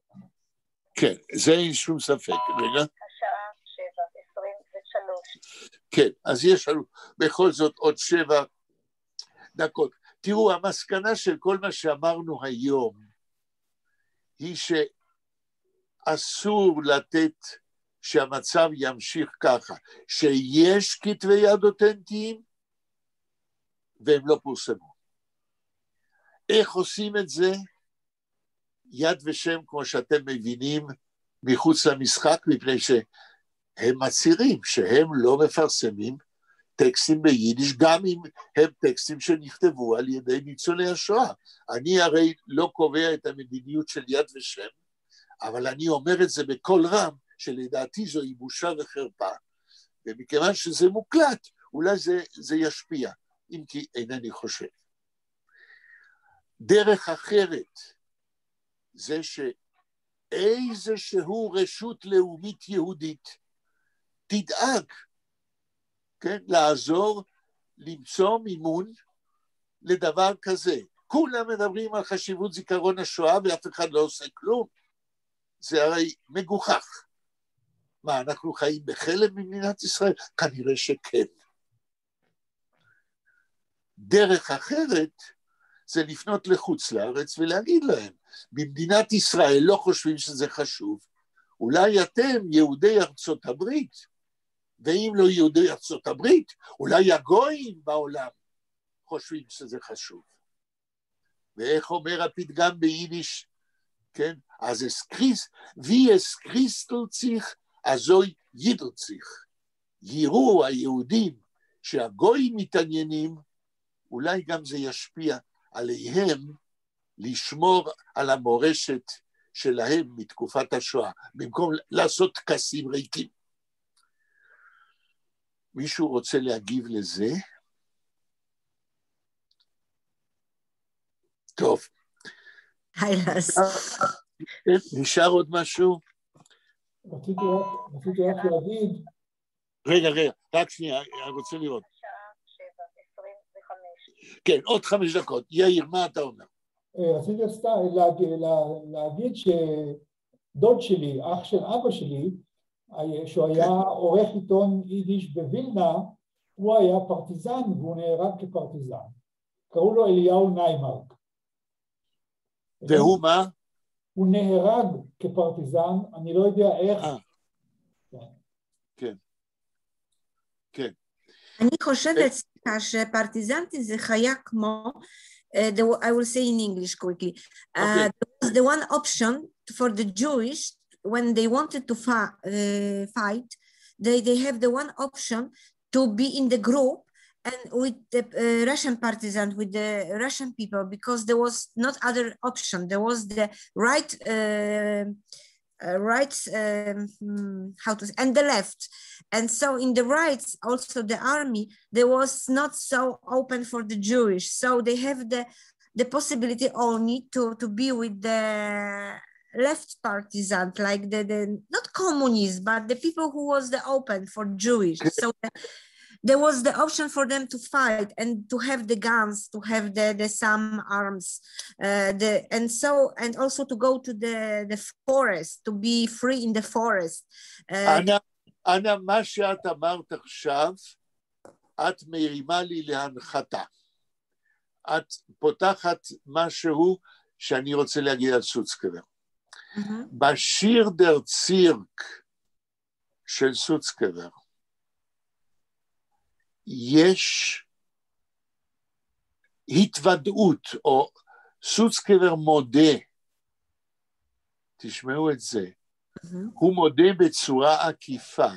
כן, זה אין שום ספק. רגע. השעה 7:23. כן, אז יש לנו בכל זאת עוד 7 דקות. תראו, המסקנה של כל מה שאמרנו היום, היא שאסור לתת שהמצב ימשיך ככה, שיש כתבי יד אותנטיים, והם לא פורסמו. איך עושים את זה? יד ושם, כמו שאתם מבינים, מחוץ למשחק, מפני שהם מצהירים שהם לא מפרסמים טקסטים ביידיש, גם אם הם טקסטים שנכתבו על ידי ניצולי השואה. אני הרי לא קובע את המדיניות של יד ושם, אבל אני אומר את זה בקול רם, שלדעתי זוהי בושה וחרפה, ומכיוון שזה מוקלט, אולי זה ישפיע, אם כי אינני חושב. דרך אחרת, זה שאיזשהו רשות לאומית יהודית תדאג, כן, לעזור, למצוא מימון לדבר כזה. כולם מדברים על חשיבות זיכרון השואה ואף אחד לא עושה כלום. זה הרי מגוחך. מה, אנחנו חיים בחלם במדינת ישראל? כנראה שכן. דרך אחרת זה לפנות לחוץ לארץ ולהגיד להם, במדינת ישראל לא חושבים שזה חשוב, אולי אתם יהודי ארצות הברית, ואם לא יהודי ארצות הברית, אולי הגויים בעולם חושבים שזה חשוב. ואיך אומר הפתגם ביידיש, כן? אז wie es Christel sich, אזוי יידל sich. יראו היהודים שהגויים מתעניינים, אולי גם זה ישפיע עליהם לשמור על המורשת שלהם מתקופת השואה, במקום לעשות טקסים ריקים. מישהו רוצה להגיב לזה? טוב. נשאר עוד משהו? רציתי רק להגיד... רגע, רק שנייה, אני רוצה לראות. כן, עוד 5 דקות. יאיר, מה אתה אומר? רציתי להגיד שדוד שלי, אח של אבא שלי, שהוא היה עורך עיתון יידיש בווילנה, הוא היה פרטיזן והוא נהרג כפרטיזן. קראו לו אליהו ניימרק. והוא מה? הוא נהרג כפרטיזן, אני לא יודע איך. כן. כן. אני חושבת שפרטיזנטי זה חיה כמו, I will say in English quickly, the one option for the Jewish, when they wanted to fight, they have the one option to be in the group and with the Russian partisans, with the Russian people, because there was not other option. There was the right, and the left. And so in the rights, also the army, there was not so open for the Jewish. So they have the possibility only to be with the left partisans, like the not communists, but the people who was the open for Jewish. So there was the option for them to fight and to have the guns, to have the some arms, and also to go to the forest, to be free in the forest. אנה, מה שאת אמרת עכשיו, את מרימה לי להנחתה. את פותחת משהו שאני רוצה להגיד על סוצקבר. בשיר דר צירק של סוצקבר, יש התוודעות, או סוצקבר מודה, תשמעו את זה, הוא מודה בצורה עקיפה,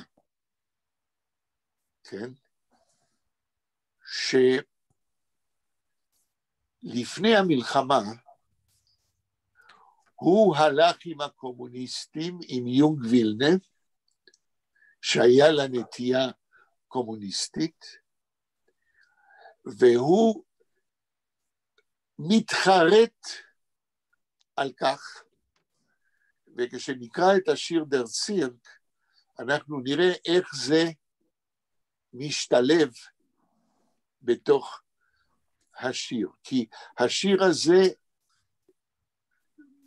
כן? שלפני המלחמה, הוא הלך עם הקומוניסטים, עם יונג וילנה, שהיה לה נטייה קומוניסטית, והוא מתחרט על כך, וכשנקרא את השיר דר צירק, אנחנו נראה איך זה משתלב בתוך השיר, כי השיר הזה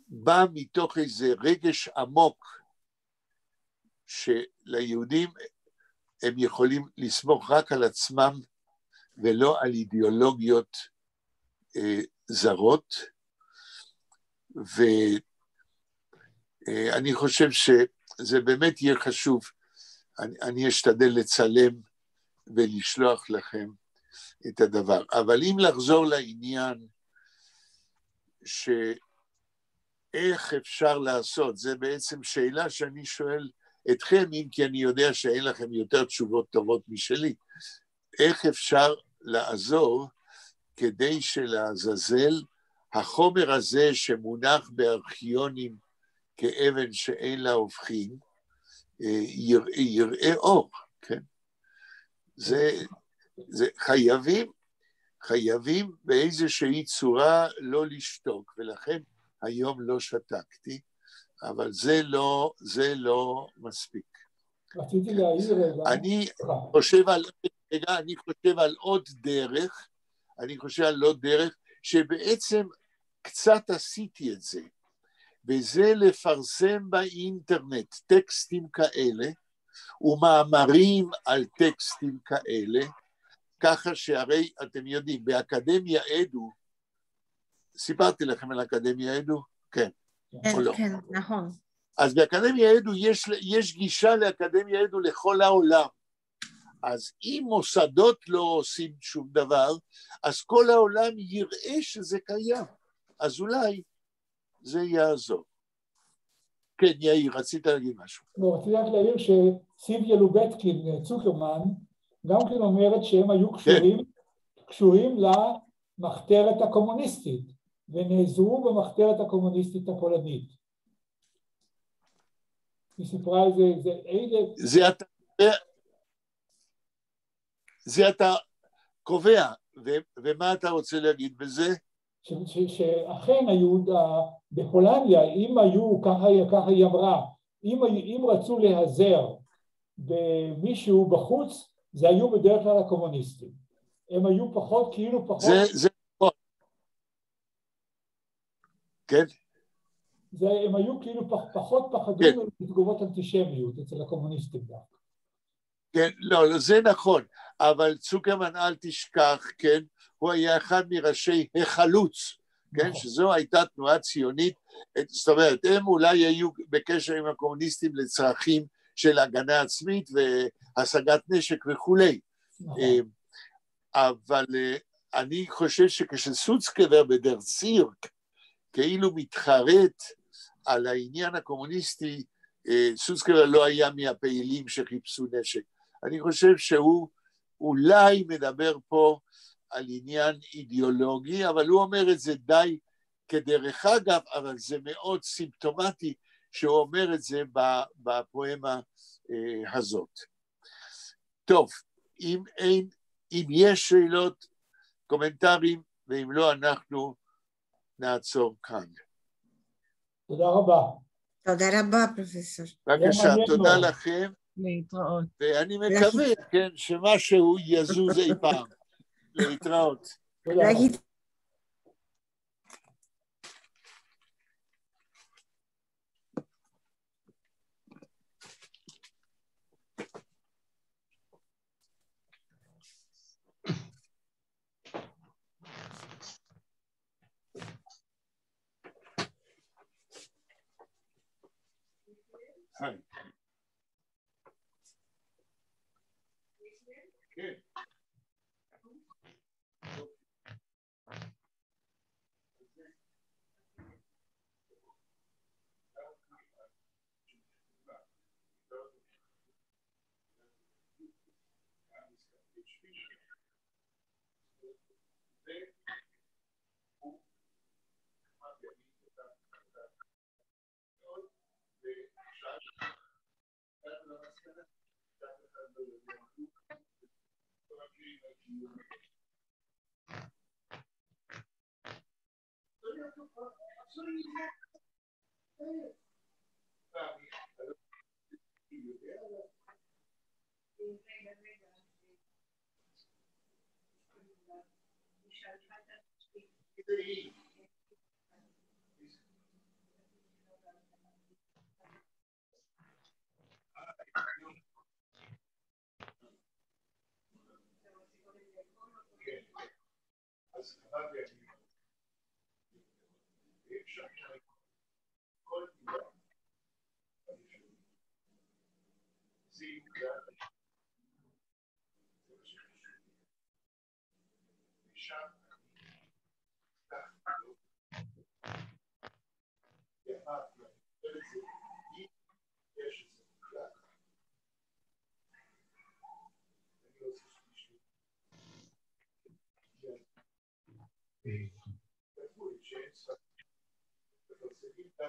בא מתוך איזה רגש עמוק, שליהודים הם יכולים לסמוך רק על עצמם, ולא על אידיאולוגיות זרות, ואני חושב זה באמת יהיה חשוב. אני אשתדל לצלם ולשלוח לכם את הדבר. אבל אם לחזור לעניין שאיך אפשר לעשות, זה בעצם שאלה שאני שואל אתכם, אם כי אני יודע שאין לכם יותר תשובות טובות משלי. איך אפשר לעזור כדי שלעזאזל החומר הזה שמונח בארכיונים כאבן שאין לה הופכין, יראה אור, כן? זה חייבים באיזושהי צורה לא לשתוק, ולכן היום לא שתקתי, אבל זה לא מספיק. רציתי להעיר רגע. אני חושב על עוד דרך, שבעצם קצת עשיתי את זה, וזה לפרסם באינטרנט טקסטים כאלה, ומאמרים על טקסטים כאלה, ככה שהרי אתם יודעים, באקדמיה עדו, סיפרתי לכם על אקדמיה עדו? כן, או לא? כן, נכון. אז באקדמיה עדו יש גישה לאקדמיה עדו לכל העולם. אז אם מוסדות לא עושים שום דבר, אז כל העולם יראה שזה קיים. אז אולי זה יעזור. כן, יאיר, רצית להגיד משהו. לא, רציתי רק להעיר שסיביה לובטקין, צוקרמן, גם כן אומרת שהם היו קשורים למחתרת הקומוניסטית, ונעזרו במחתרת הקומוניסטית הפולנית. היא סיפרה על זה, זה אתה קובע, ומה אתה רוצה להגיד בזה? שאכן היו בפולניה, אם היו, ככה היא אמרה, אם רצו להיעזר במישהו בחוץ, זה היו בדרך כלל הקומוניסטים. הם היו פחות, כאילו פחות... זה נכון. כן? הם היו כאילו פחות פחדים מתגובות אנטישמיות אצל הקומוניסטים דווקא. כן, לא, זה נכון, אבל צוקרמן אל תשכח, כן, הוא היה אחד מראשי החלוץ, כן, שזו הייתה תנועה ציונית, זאת אומרת, הם אולי היו בקשר עם הקומוניסטים לצרכים של הגנה עצמית והשגת נשק וכולי, אבל אני חושב שכשסוצקבר בדר צירק כאילו מתחרט על העניין הקומוניסטי, סוצקבר לא היה מהפעילים שחיפשו נשק. אני חושב שהוא אולי מדבר פה על עניין אידיאולוגי, אבל הוא אומר את זה די כדרך אגב, אבל זה מאוד סימפטומטי שהוא אומר את זה בפואמה הזאת. טוב, אם יש שאלות, קומנטרים, ואם לא, אנחנו נעצור כאן. תודה רבה. תודה רבה, פרופסור. בבקשה, תודה לכם. להתראות. ואני מקווה, כן, שמשהו יזוז אי פעם. להתראות. להגיד היי. כן.